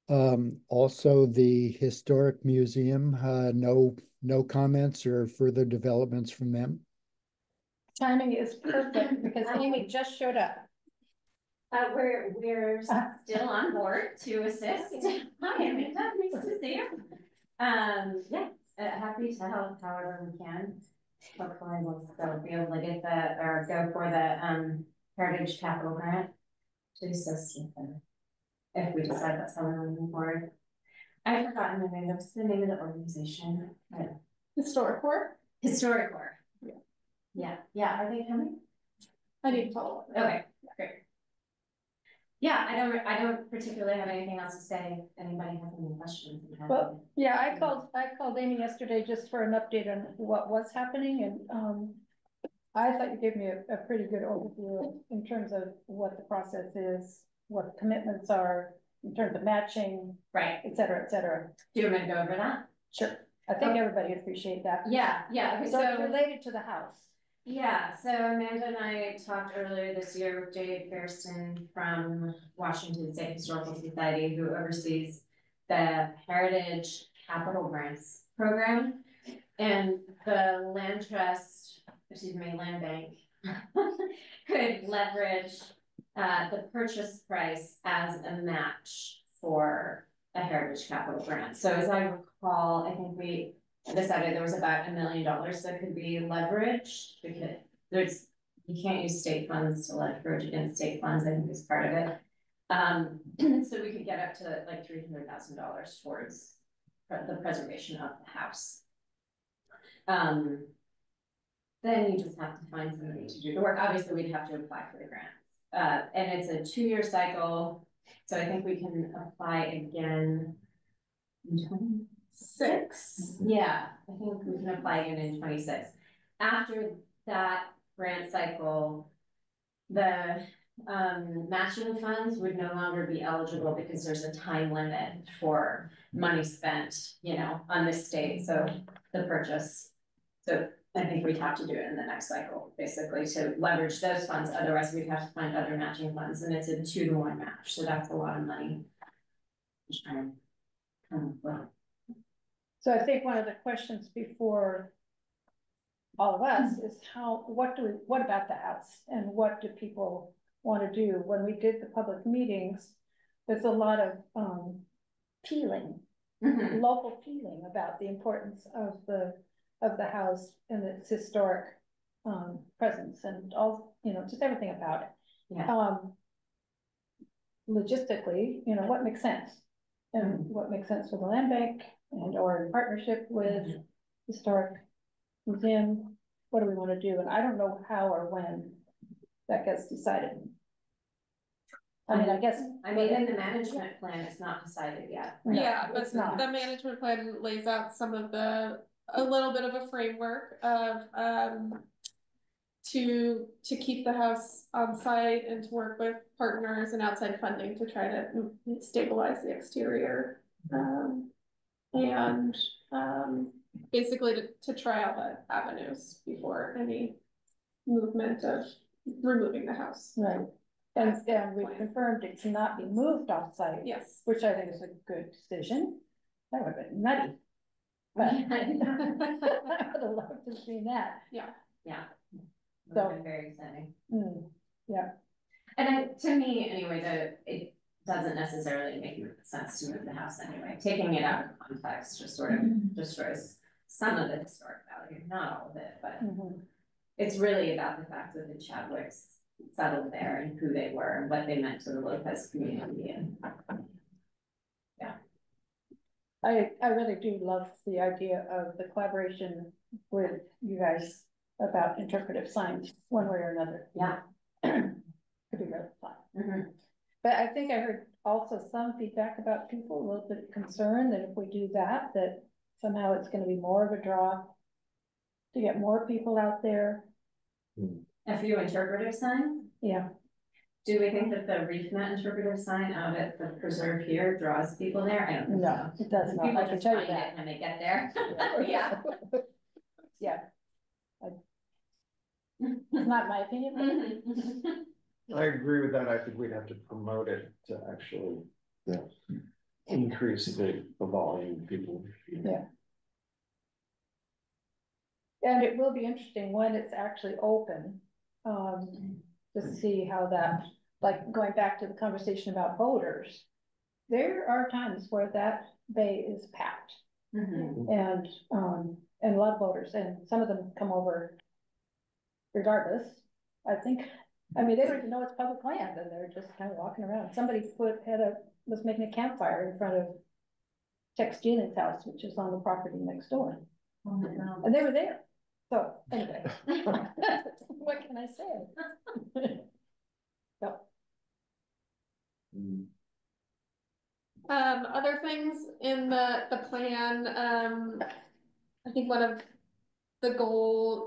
Also, the Historic Museum, no comments or further developments from them? Timing is perfect because Amy just showed up. We're still on board to assist. Hi, Amanda, nice to see you. Yeah, happy to help however we can. Hopefully we'll still be able to get the, or go for the Heritage Capital Grant to assist with them if we decide that's how we're moving forward. I've forgotten the name. What's the name of the organization? Historic Corps? Historic Corps. Yeah. Are they coming? I need to follow up. Okay, great. Yeah, I don't particularly have anything else to say. If anybody has any questions? Well, yeah, I called Amy yesterday just for an update on what was happening, and I thought you gave me a pretty good overview in terms of what the process is, what the commitments are in terms of matching, right, et cetera, et cetera. Do you want me to go over that? Sure. I think everybody appreciate that. Yeah. Okay, so it's related to the house. Yeah, so Amanda and I talked earlier this year with Jade Fairston from Washington State Historical Society, who oversees the Heritage Capital Grants program, and the land bank could leverage the purchase price as a match for a Heritage Capital Grant. So as I recall, I think we decided there was about $1 million that could be leveraged because you can't use state funds to leverage against state funds, I think is part of it. So we could get up to like $300,000 towards the preservation of the house. Then you just have to find somebody to do the work. Obviously we'd have to apply for the grant. And it's a 2-year cycle. So I think we can apply again in 26. Yeah, I think we can apply again in 26. After that grant cycle, the matching funds would no longer be eligible because there's a time limit for money spent, on this state. So the purchase. So I think we'd have to do it in the next cycle, basically, to leverage those funds. Otherwise, we'd have to find other matching funds, and it's a 2-to-1 match. So that's a lot of money. Just trying to come up with. So I think one of the questions before all of us is what about the house and what do people want to do? When we did the public meetings, there's a lot of local feeling about the importance of the house and its historic presence and all, just everything about it. Yeah. Logistically, what makes sense and what makes sense for the land bank and or in partnership with Historic Museum. What do we want to do? And I don't know how or when that gets decided. I mean, in the management plan, it's not decided yet. No, Yeah, but it's not. The management plan lays out a little bit of a framework of to keep the house on site and to work with partners and outside funding to try to stabilize the exterior. And basically to try all the avenues before any movement of removing the house. Right. And we've confirmed it cannot be moved off site. Yes. Which I think is a good decision. That would have been nutty. But I would have loved to see that. Yeah. So very exciting. Yeah. And to me, anyway, it doesn't necessarily make sense to move the house anyway. Taking it out of context just sort of destroys some of the historic value, not all of it, but it's really about the fact that the Chadwicks settled there and who they were and what they meant to the Lopez community and. I really do love the idea of the collaboration with you guys about interpretive signs, one way or another. Yeah. Could be really fun. But I think I heard also some feedback about people a little bit concerned that if we do that, that somehow it's gonna be more of a draw to get more people out there. A few interpretive signs? Yeah. Do we think that the reef net interpretive sign out at the preserve here draws people there? I don't think No, so. it does not. People I can just tell you find that. it when they get there. Yeah. Yeah. It's not my opinion. I agree with that. I think we'd have to promote it to actually increase the volume of people. Yeah. And it will be interesting when it's actually open, to see how that, like going back to the conversation about boaters. There are times where that bay is packed and a lot of boaters, and some of them come over regardless. I think, I mean, they don't even know it's public land and they're just kind of walking around. Somebody was making a campfire in front of Tex Jean's house, which is on the property next door. Oh my God. And they were there. So anyway, what can I say? So. Other things in the plan, I think one of the goal,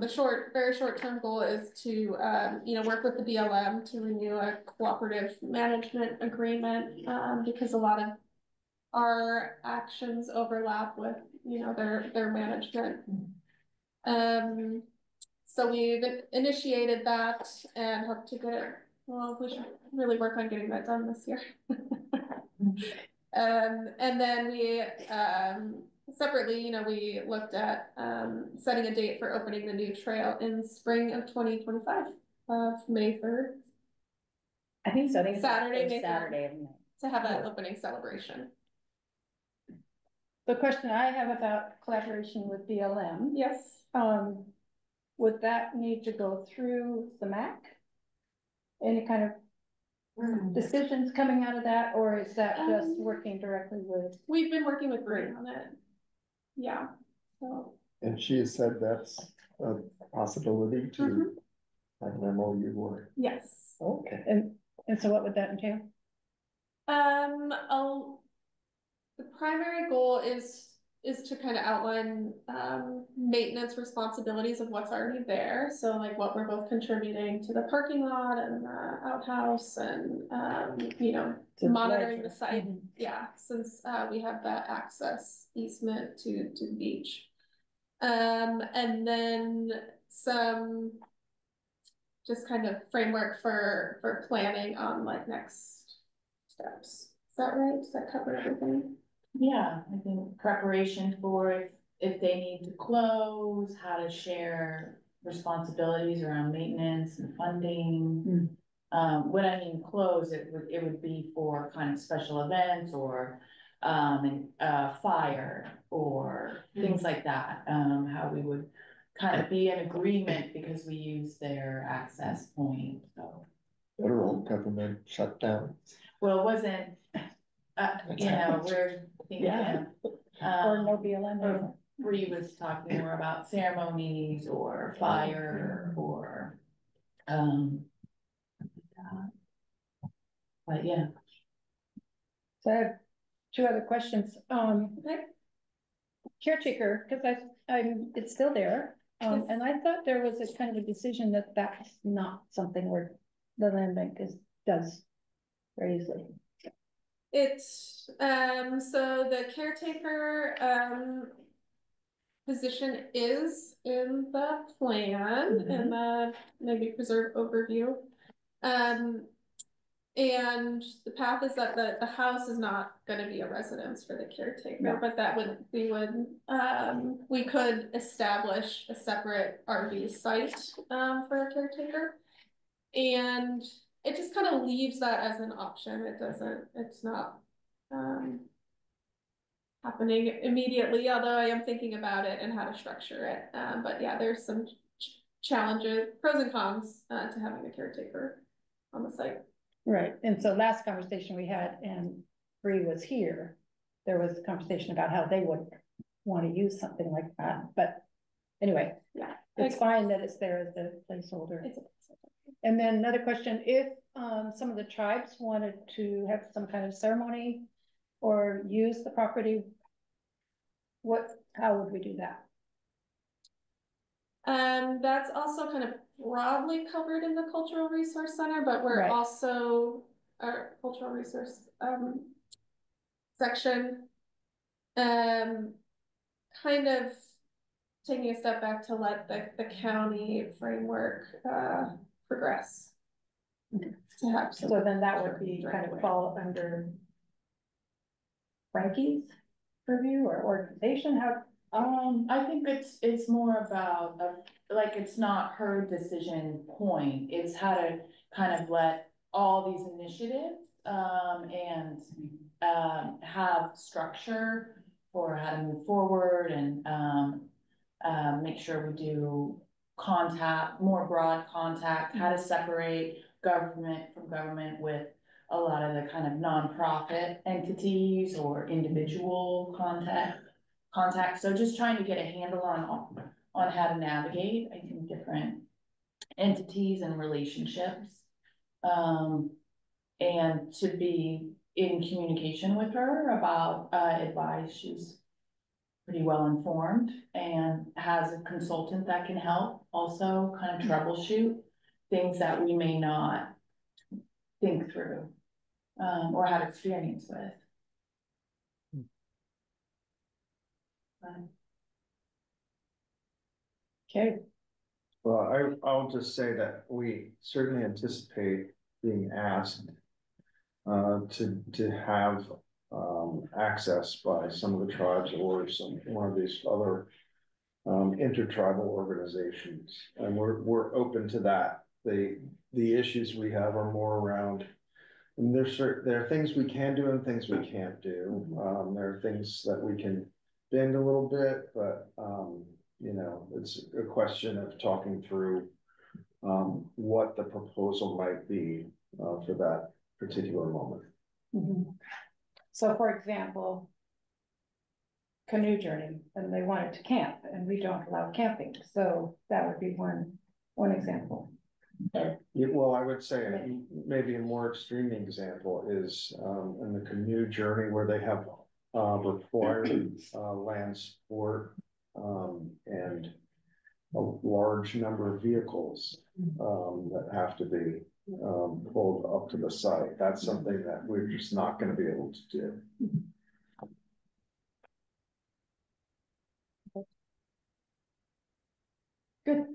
very short-term goal is to, you know, work with the BLM to renew a cooperative management agreement, because a lot of our actions overlap with, you know, their management. So we've initiated that and hope to we should really work on getting that done this year. And then we, separately, you know, we looked at, setting a date for opening the new trail in spring of 2025, May 3rd. I think so. I think it's Saturday, the May first 3rd, Saturday of May. to have an opening celebration. The question I have about collaboration with BLM. Yes. Would that need to go through the MAC? Any kind of decisions coming out of that, or is that just working directly with? We've been working with Green on it. Yeah. So. And she has said that's a possibility to have an MOU or. Yes. Okay. And so what would that entail? The primary goal is to kind of outline maintenance responsibilities of what's already there. So like what we're both contributing to the parking lot and the outhouse and you know, monitoring the site. Yeah, since we have that access easement to the beach. And then some just kind of framework for planning on like next steps. Is that right? Does that cover everything? Yeah, I think preparation for if they need to close, how to share responsibilities around maintenance and funding. When I mean close, it would be for kind of special events or fire or things like that. How we would kind of be in agreement because we use their access point. So Federal government shutdown. well, it wasn't. You know, we're thinking or no BLM. Bree was talking more about ceremonies or fire or but yeah. So I have two other questions. Caretaker, because it's still there. And I thought there was a kind of a decision that that's not something where the land bank does very easily. It's so the caretaker position is in the plan in the maybe preserve overview. And the path is that the house is not going to be a residence for the caretaker, but that we could establish a separate RV site for a caretaker. And it just kind of leaves that as an option. It's not happening immediately, although I am thinking about it and how to structure it. But yeah, there's some challenges, pros and cons, to having a caretaker on the site. Right, and so last conversation we had, and Bree was here, there was a conversation about how they would want to use something like that, but anyway, yeah, it's fine that it's there as a placeholder. And then another question, if some of the tribes wanted to have some kind of ceremony or use the property, how would we do that? That's also kind of broadly covered in the Cultural Resource Center, but we're Right. also our cultural resource section, kind of taking a step back to let the county framework progress. To have so then that would be kind of fall under Frankie's purview or organization. How? I think it's more about like it's not her decision point. It's how to kind of let all these initiatives and have structure for how to move forward and make sure we do more broad contact, how to separate government from government with a lot of the kind of nonprofit entities or individual contact. So just trying to get a handle on how to navigate, I think, different entities and relationships. And to be in communication with her about advice. She's pretty well informed and has a consultant that can help also kind of troubleshoot things that we may not think through or have experience with. Okay. Well, I'll just say that we certainly anticipate being asked to have access by some of the tribes or one of these other intertribal organizations, and we're open to that. The issues we have are more around, and there are things we can do and things we can't do. There are things that we can bend a little bit, but you know, it's a question of talking through what the proposal might be for that particular moment. Mm-hmm. So for example, canoe journey, and they wanted to camp, and we don't allow camping. So that would be one example. Yeah, well, I would say maybe a more extreme example is in the canoe journey where they have required land sport and a large number of vehicles that have to be pulled up to the site. That's something that we're just not going to be able to do. Good.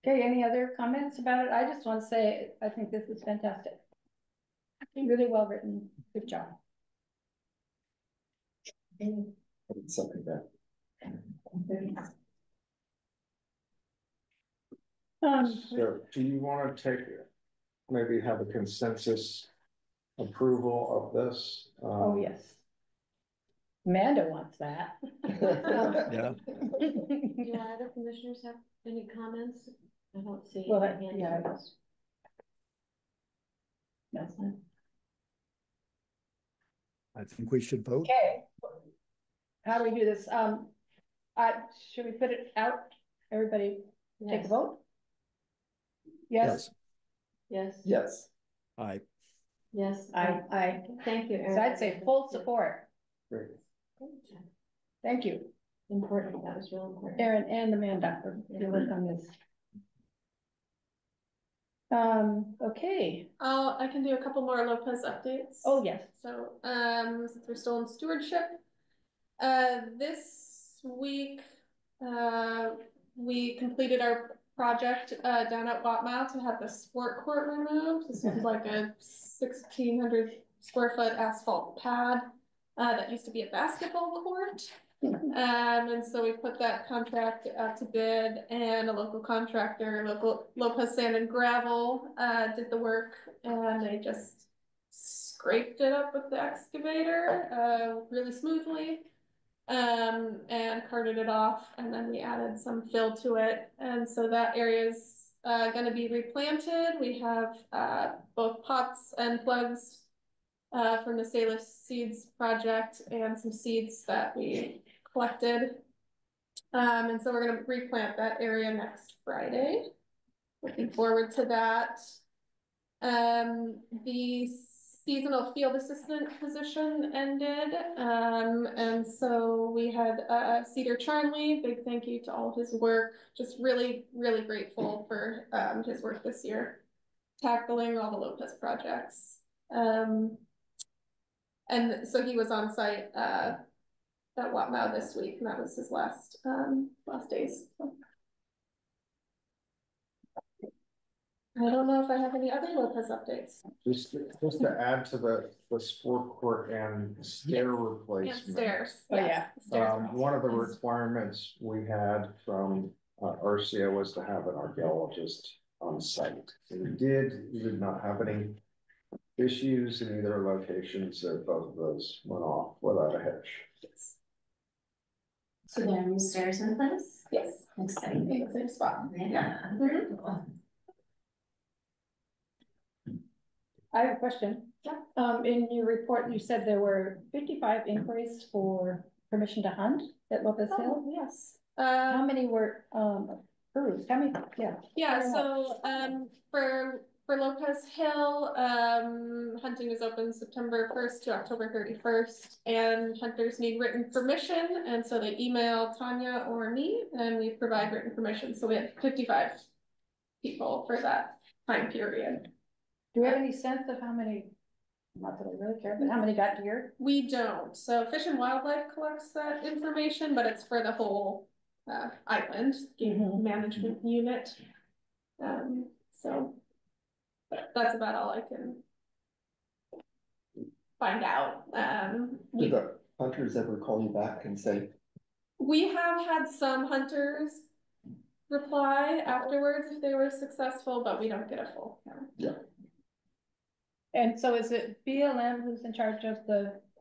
Okay, any other comments about it? I just want to say, I think this is fantastic. Really well written. Good job. Something that. So do you want to maybe have a consensus approval of this? Oh, yes. Amanda wants that. Yeah. Do other commissioners have any comments? I don't see. Well, yeah. That's fine. I think we should vote. Okay. How do we do this? Should we put it out? Everybody take a vote? Yes. Yes. Yes. Aye. Yes. I. Thank you, Erin. So I'd say full support. Great. Thank you. Important. That was real important. Erin and Amanda for your work on this. Okay. I can do a couple more Lopez updates. Oh, yes. So, since we're still in stewardship, this week, we completed our project, down at Watmow to have the sport court removed. This is like a 1,600 square foot asphalt pad, that used to be a basketball court. And so we put that contract out to bid, and a local contractor, Lopez Sand and Gravel, did the work, and they just scraped it up with the excavator really smoothly. and carted it off, and then we added some fill to it, and so that area is gonna be replanted. We have both pots and plugs from the Salus Seeds project and some seeds that we collected. And so we're gonna replant that area next Friday. Looking forward to that. The seasonal field assistant position ended. And so we had Cedar Charnley, big thank you to all of his work. Just really, really grateful for his work this year, tackling all the Lopez projects. And so he was on site at Watmow this week, and that was his last days. So. I don't know if I have any other Lopez updates. Just to add to the sport court and stair replacement. And stairs. Oh, yes, yeah. One of the requirements we had from Arcia was to have an archaeologist on site. We did not have any issues in either locations, so both of those went off without a hitch. Yes. So there are new stairs in place? Yes. Exciting. In the same spot. Yeah. Very cool. I have a question. Yeah. In your report, you said there were 55 inquiries for permission to hunt at Lopez Hill. Oh, yes. How many were approved? How many? Yeah. Yeah. So for Lopez Hill, hunting is open September 1st to October 31st, and hunters need written permission, and so they email Tanya or me, and we provide written permission. So we had 55 people for that time period. Do we have any sense of how many? Not that I really care, but how many got here? We don't. So Fish and Wildlife collects that information, but it's for the whole island game management unit. So that's about all I can find out. Did the hunters ever call you back and say? We have had some hunters reply afterwards if they were successful, but we don't get a full count. Yeah. And so is it BLM who's in charge of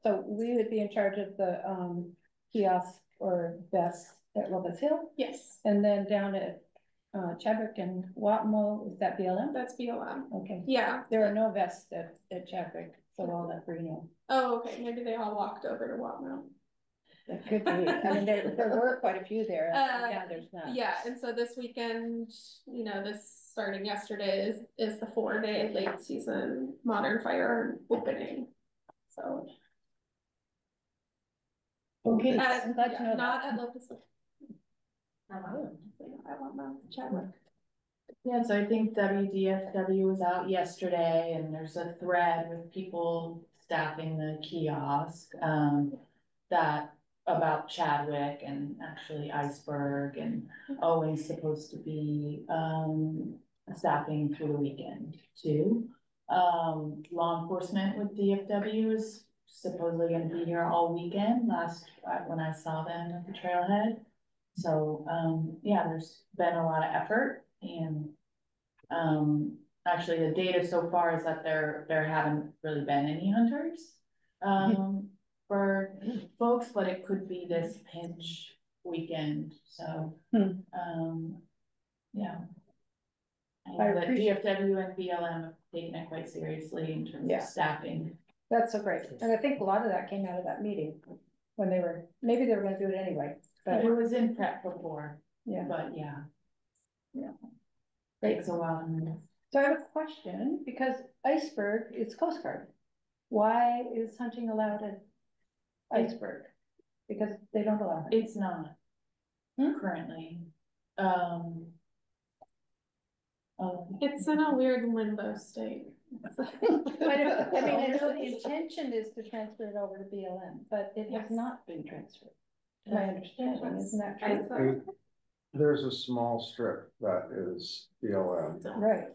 so we would be in charge of the kiosk or vests at Lopez Hill? Yes. And then down at Chadwick and Watmo, is that BLM? That's BLM. Okay. Yeah. There are no vests at Chadwick, so all that for Oh, okay. Maybe they all walked over to Watmo. That could be. I mean, there were quite a few there. Now there's not. Yeah, and so this weekend, this starting yesterday is the 4-day late season modern firearm opening. So. Okay. I'm glad to know not that. at Lopez. I want my Chadwick. Yeah, so I think WDFW was out yesterday, and there's a thread with people staffing the kiosk that about Chadwick and actually Iceberg, and Owen's supposed to be staffing through the weekend too. Law enforcement with DFW is supposedly going to be here all weekend when I saw them at the trailhead. So yeah, there's been a lot of effort, and actually the data so far is that there haven't really been any hunters for folks, but it could be this pinch weekend. So yeah. I know that DFW and BLM have taken it quite seriously in terms of staffing. That's so great. And I think a lot of that came out of that meeting when maybe they were gonna do it anyway. But it was in prep before. Yeah. But yeah. Takes a while. So I have a question, because Iceberg is Coast Guard. Why is hunting allowed at Iceberg? Because they don't allow it. It's not currently. It's in a weird limbo state. The intention is to transfer it over to BLM, but it has not been transferred. To my understanding, isn't that true? There's a small strip that is BLM. Right.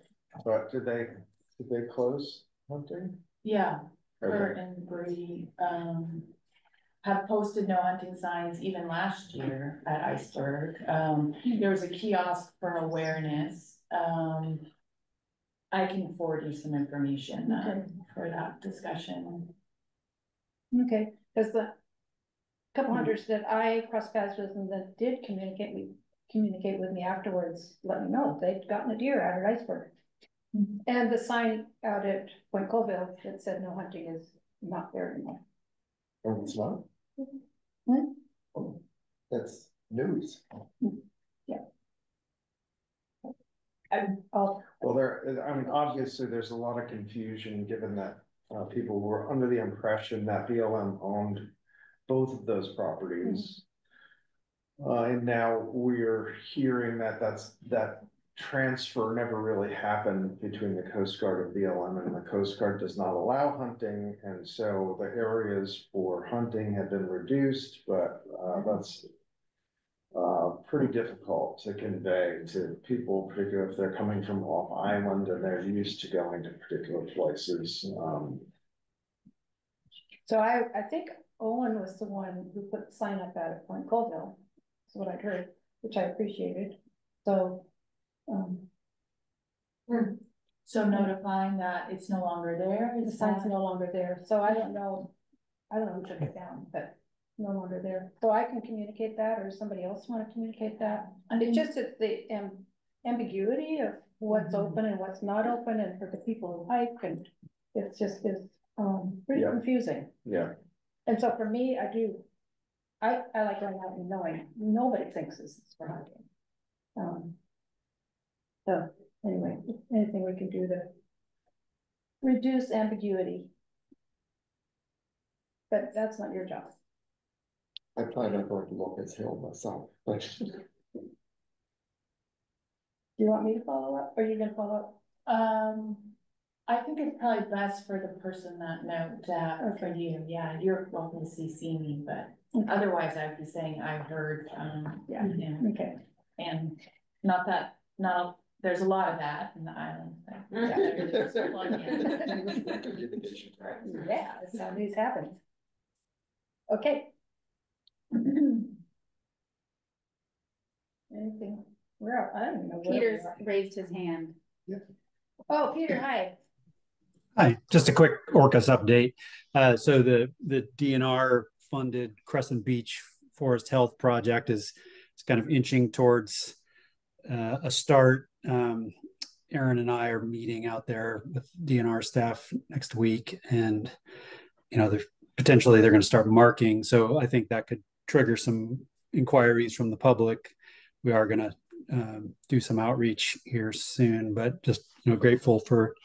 But did they close hunting? Yeah, Okay. Kurt and Bree have posted no hunting signs even last year at Iceberg. There was a kiosk for awareness. I can forward you some information for that discussion. Okay, because couple hunters that I crossed paths with and that did communicate with me afterwards, let me know they'd gotten a deer out at Iceberg. And the sign out at Point Colville that said no hunting is not there anymore. Oh, it's not? Oh, that's news. Yeah. Well, I mean, obviously, there's a lot of confusion, given that people were under the impression that BLM owned both of those properties. And now we're hearing that that transfer never really happened between the Coast Guard and BLM, and the Coast Guard does not allow hunting, and so the areas for hunting have been reduced, but that's pretty difficult to convey to people, particularly if they're coming from off island and they're used to going to particular places. So I think Owen was the one who put the sign up at Point Colville. That's what I heard, which I appreciated. So, so notifying that it's no longer there. The sign's no longer there. So I don't know who took it down, but no longer there. So I can communicate that, or somebody else want to communicate that? And it's just the ambiguity of what's open and what's not open, and for the people who hike, and it's just pretty confusing. Yeah. And so for me, I like going out and knowing nobody thinks this is for hunting. So anyway, anything we can do to reduce ambiguity. But that's not your job. I plan on going to Lopez Hill myself, but. Do you want me to follow up? Or are you gonna follow up? I think it's probably best for the person that note to have for you. Yeah, you're welcome to CC me, but otherwise I'd be saying I heard, yeah. Okay. And not there's a lot of that in the island. Yeah, that's how these happen. Okay. Anything? I don't know. Peter's raised his hand. Yeah. Oh, Peter, hi. Hi, just a quick Orcas update. So the DNR funded Crescent Beach Forest Health Project is kind of inching towards a start. Aaron and I are meeting out there with DNR staff next week, and potentially they're going to start marking. So I think that could trigger some inquiries from the public. We are going to do some outreach here soon, but just grateful for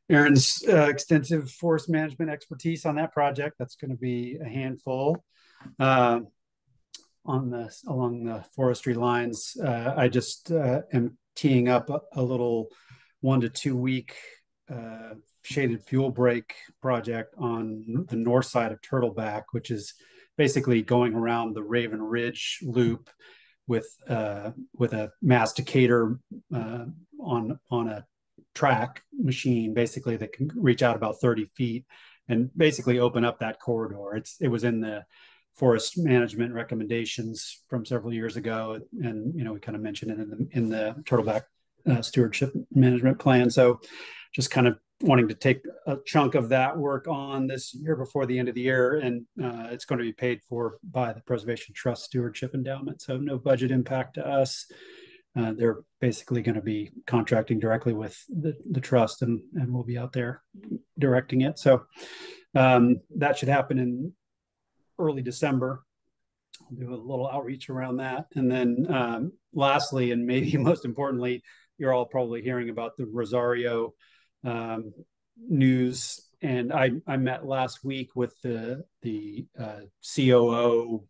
Aaron's extensive forest management expertise on that project. That's going to be a handful along the forestry lines. I just am teeing up a little 1 to 2 week shaded fuel break project on the north side of Turtleback, which is basically going around the Raven Ridge loop with a masticator on a track machine, basically, that can reach out about 30 feet and basically open up that corridor. It was in the forest management recommendations from several years ago, and we kind of mentioned it in the Turtleback stewardship management plan. So just kind of wanting to take a chunk of that work on this year before the end of the year, and it's going to be paid for by the Preservation Trust Stewardship Endowment, so no budget impact to us. They're basically going to be contracting directly with the trust, and we'll be out there directing it. So that should happen in early December. I'll do a little outreach around that. And then lastly, and maybe most importantly, you're all probably hearing about the Rosario news. And I met last week with the COO.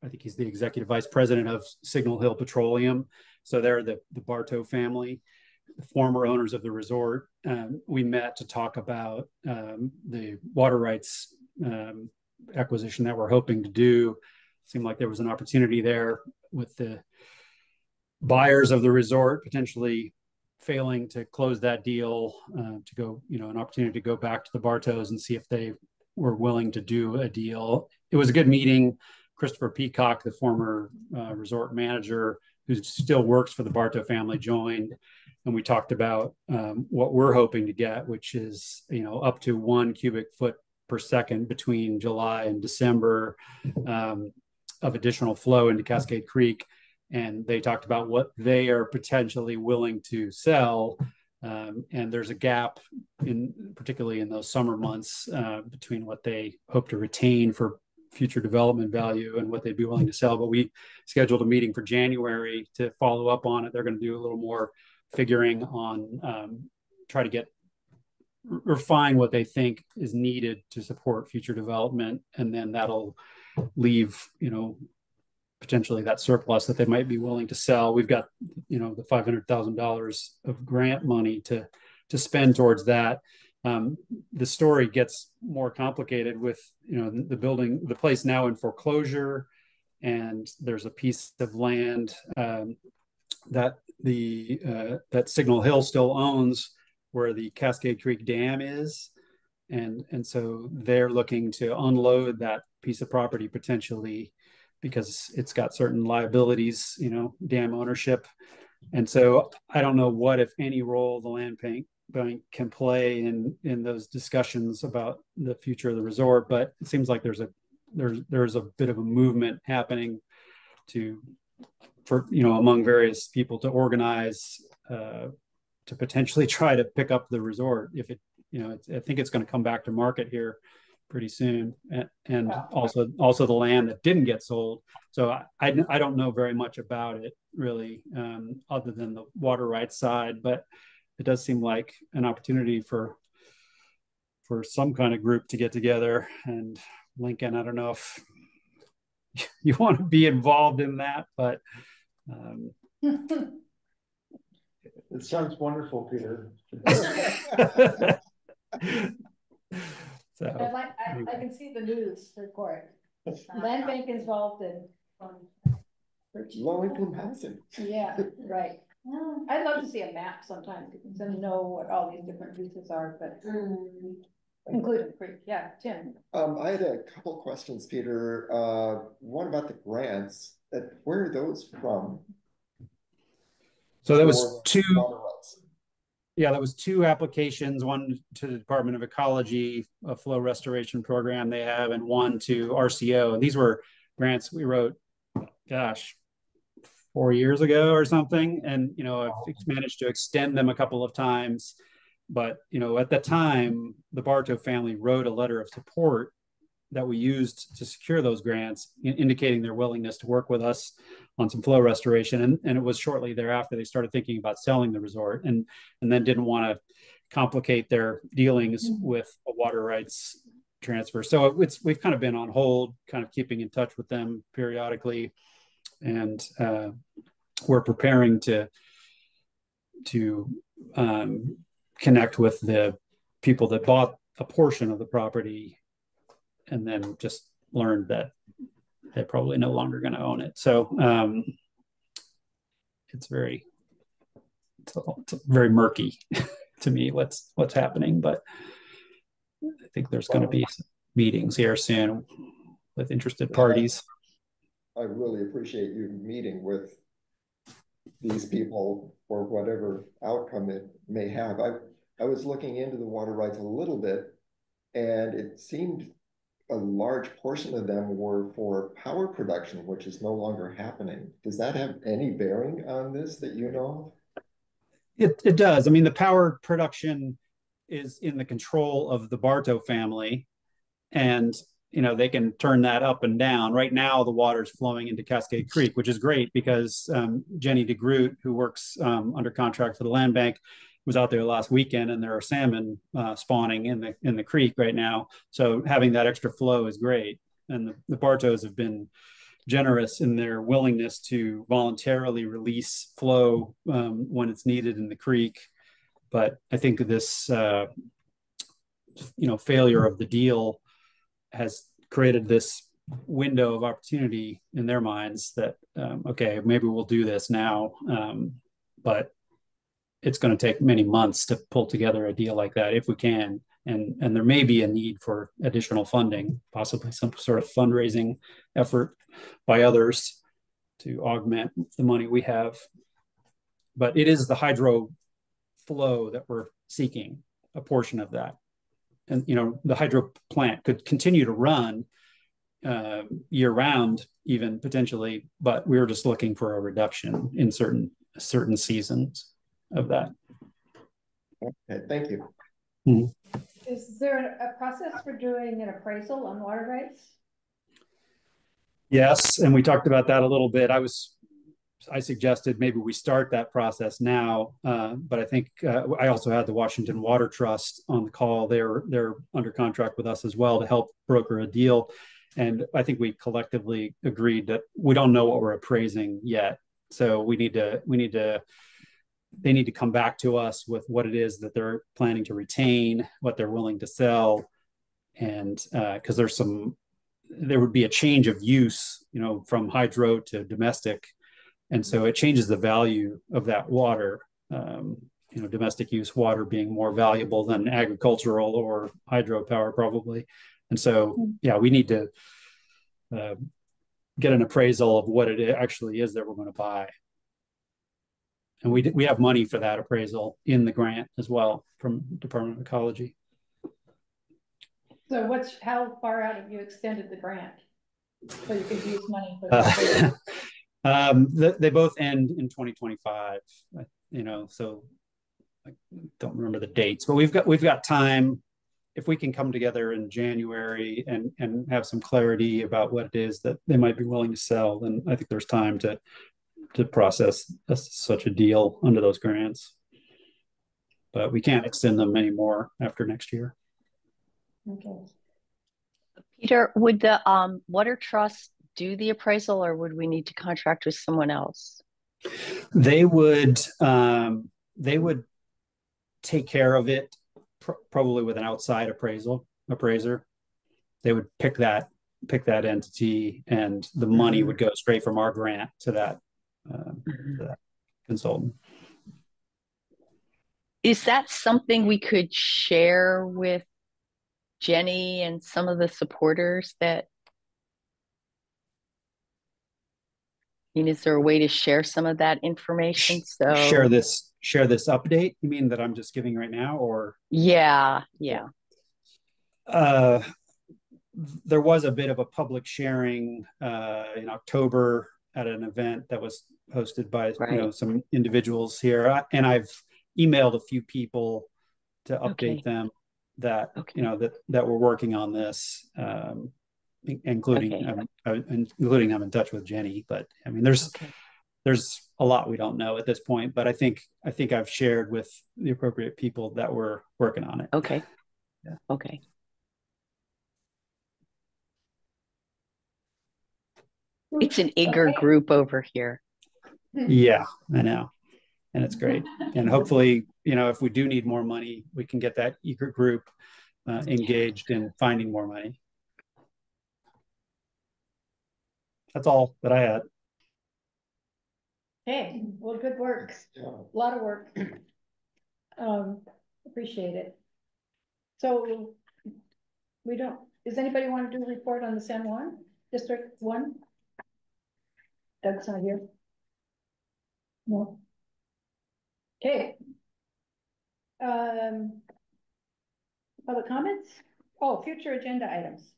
I think he's the executive vice president of Signal Hill Petroleum. So they're the Bartow family, the former owners of the resort. We met to talk about the water rights acquisition that we're hoping to do. Seemed like there was an opportunity there with the buyers of the resort potentially failing to close that deal, to go, an opportunity to go back to the Bartows and see if they were willing to do a deal. It was a good meeting. Christopher Peacock, the former resort manager who still works for the Bartow family, joined, and we talked about what we're hoping to get, which is up to 1 cubic foot per second between July and December of additional flow into Cascade Creek. And they talked about what they are potentially willing to sell. And there's a gap particularly in those summer months between what they hope to retain for future development value and what they'd be willing to sell. But we scheduled a meeting for January to follow up on it. They're going to do a little more figuring on try to refine what they think is needed to support future development. And then that'll leave, potentially that surplus that they might be willing to sell. We've got, the $500,000 of grant money to spend towards that. The story gets more complicated with, the place now in foreclosure, and there's a piece of land that that Signal Hill still owns, where the Cascade Creek Dam is. And so they're looking to unload that piece of property potentially because it's got certain liabilities, dam ownership. And so I don't know what, if any, role the land bank can play in those discussions about the future of the resort. But it seems like there's a bit of a movement happening for among various people to organize to potentially try to pick up the resort if it, I think it's going to come back to market here pretty soon, and also the land that didn't get sold. So I don't know very much about it really, other than the water rights side, but it does seem like an opportunity for some kind of group to get together. And Lincoln, I don't know if you want to be involved in that, but it sounds wonderful, Peter. So I can see the news report. Land bank involved in low-income housing. Yeah, right. I'd love to see a map sometime to know what all these different uses are, but including creek. Yeah, Tim. I had a couple questions, Peter. One about the grants. Where are those from? So there was two. Yeah, that was two applications, one to the Department of Ecology, a flow restoration program they have, and one to RCO. And these were grants we wrote, 4 years ago or something. And, I've managed to extend them a couple of times. But, at the time, the Bartow family wrote a letter of support that we used to secure those grants, indicating their willingness to work with us on some flow restoration. And it was shortly thereafter they started thinking about selling the resort, and then didn't want to complicate their dealings with a water rights transfer. So we've kind of been on hold, kind of keeping in touch with them periodically. And we're preparing to connect with the people that bought a portion of the property and then just learned that they're probably no longer going to own it. So it's very murky to me what's happening, but I think there's going to be meetings here soon with interested parties. I really appreciate you meeting with these people for whatever outcome it may have. I was looking into the water rights a little bit, and it seemed a large portion of them were for power production, which is no longer happening. Does that have any bearing on this that you know of? It does. I mean, the power production is in the control of the Bartow family, and they can turn that up and down. Right now, the water's flowing into Cascade Creek, which is great because Jenny DeGroot, who works under contract for the land bank, was out there last weekend, and there are salmon spawning in the creek right now. So having that extra flow is great. And the Bartows have been generous in their willingness to voluntarily release flow when it's needed in the creek. But I think this, failure of the deal has created this window of opportunity in their minds that, okay, maybe we'll do this now. But it's going to take many months to pull together a deal like that if we can. And there may be a need for additional funding, possibly some sort of fundraising effort by others to augment the money we have. But it is the hydro flow that we're seeking, a portion of that. the hydro plant could continue to run year round, even potentially, but we were just looking for a reduction in certain seasons of that. Okay, thank you. Mm-hmm. Is there a process for doing an appraisal on water rights? Yes, and we talked about that a little bit. I suggested maybe we start that process now, but I think I also had the Washington Water Trust on the call. They're under contract with us as well to help broker a deal, and I think we collectively agreed that we don't know what we're appraising yet, so they need to come back to us with what it is that they're planning to retain, what they're willing to sell, and because there would be a change of use, from hydro to domestic. And so it changes the value of that water, domestic use water being more valuable than agricultural or hydropower probably. And so, yeah, we need to get an appraisal of what it actually is that we're going to buy. And we have money for that appraisal in the grant as well from Department of Ecology. So how far out have you extended the grant? So you could use money for that? They both end in 2025, so I don't remember the dates, but we've got time. If we can come together in January and have some clarity about what it is that they might be willing to sell, then I think there's time to process such a deal under those grants. But we can't extend them anymore after next year. Okay. Peter, would the Water Trust do the appraisal, or would we need to contract with someone else? They would take care of it, probably with an outside appraiser. They would pick that entity, and the money would go straight from our grant to that consultant. Is that something we could share with Jenny and some of the supporters is there a way to share some of that information? So share this update, you mean that I'm just giving right now, or? Yeah. There was a bit of a public sharing in October at an event that was hosted by some individuals here, and I've emailed a few people to update them that that we're working on this, including I'm in touch with Jenny. But I mean, there's a lot we don't know at this point, but I think I've shared with the appropriate people that we're working on it. Okay. Yeah. Okay. It's an eager group over here. Yeah, I know. And it's great. And hopefully, if we do need more money, we can get that eager group engaged in finding more money. That's all that I had. Hey, well, good work. A lot of work. Appreciate it. So does anybody want to do a report on the San Juan District 1? Doug's not here. No. Okay. Public comments? Oh, future agenda items.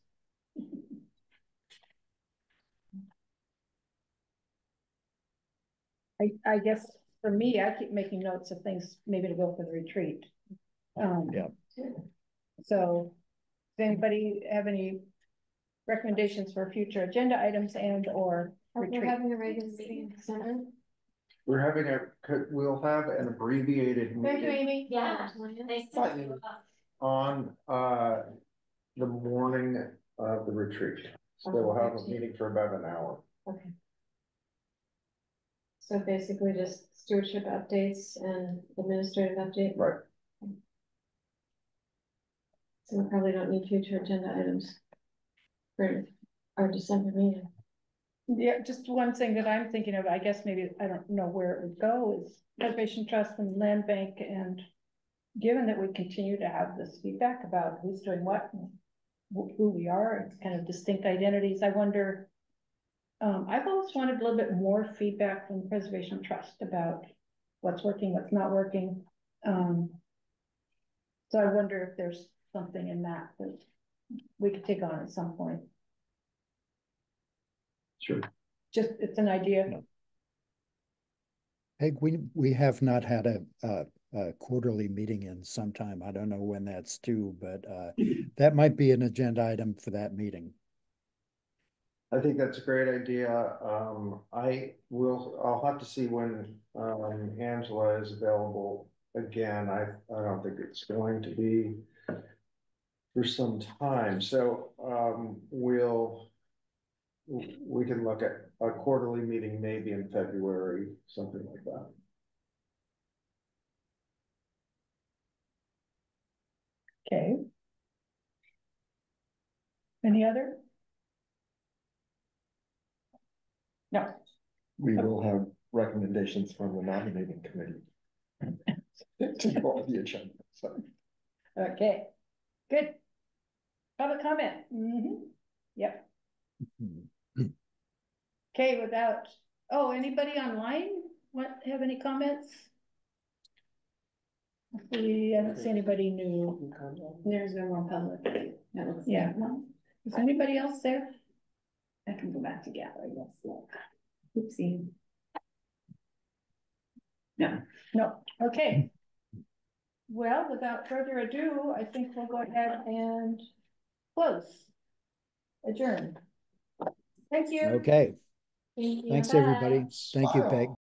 I guess for me, I keep making notes of things maybe to go for the retreat. Yeah. So does anybody have any recommendations for future agenda items or retreat? We're having a regular meeting in December. We'll have an abbreviated Thank you, meeting Amy. Yeah. on the morning of the retreat. So we'll have a meeting for about an hour. Okay. So basically just stewardship updates and administrative update. Right. So we probably don't need future agenda items for our December meeting. Yeah, just one thing that I'm thinking of, I guess maybe, I don't know where it would go, is Preservation Trust and Land Bank. And given that we continue to have this feedback about who's doing what, and who we are, and kind of distinct identities, I wonder, I've always wanted a little bit more feedback from the Preservation Trust about what's working, what's not working. So I wonder if there's something in that we could take on at some point. Sure. Just, it's an idea. Peg, we have not had a quarterly meeting in some time. I don't know when that's due, but that might be an agenda item for that meeting. I think that's a great idea. I'll have to see when Angela is available again. I don't think it's going to be for some time. So we can look at a quarterly meeting maybe in February, something like that. Okay. Any other? No. We will have recommendations from the nominating committee to go on the agenda. So. Okay, good. Public comment. Yep. Okay, anybody online have any comments? I don't see anybody new. There's no more public. Yeah. Is anybody else there? I can go back to gallery, yes, look. Oopsie. No, okay. Well, without further ado, I think we'll go ahead and close. Adjourn. Thank you. Okay. Thank you. Thanks, Bye. everybody. Thank you, Peg.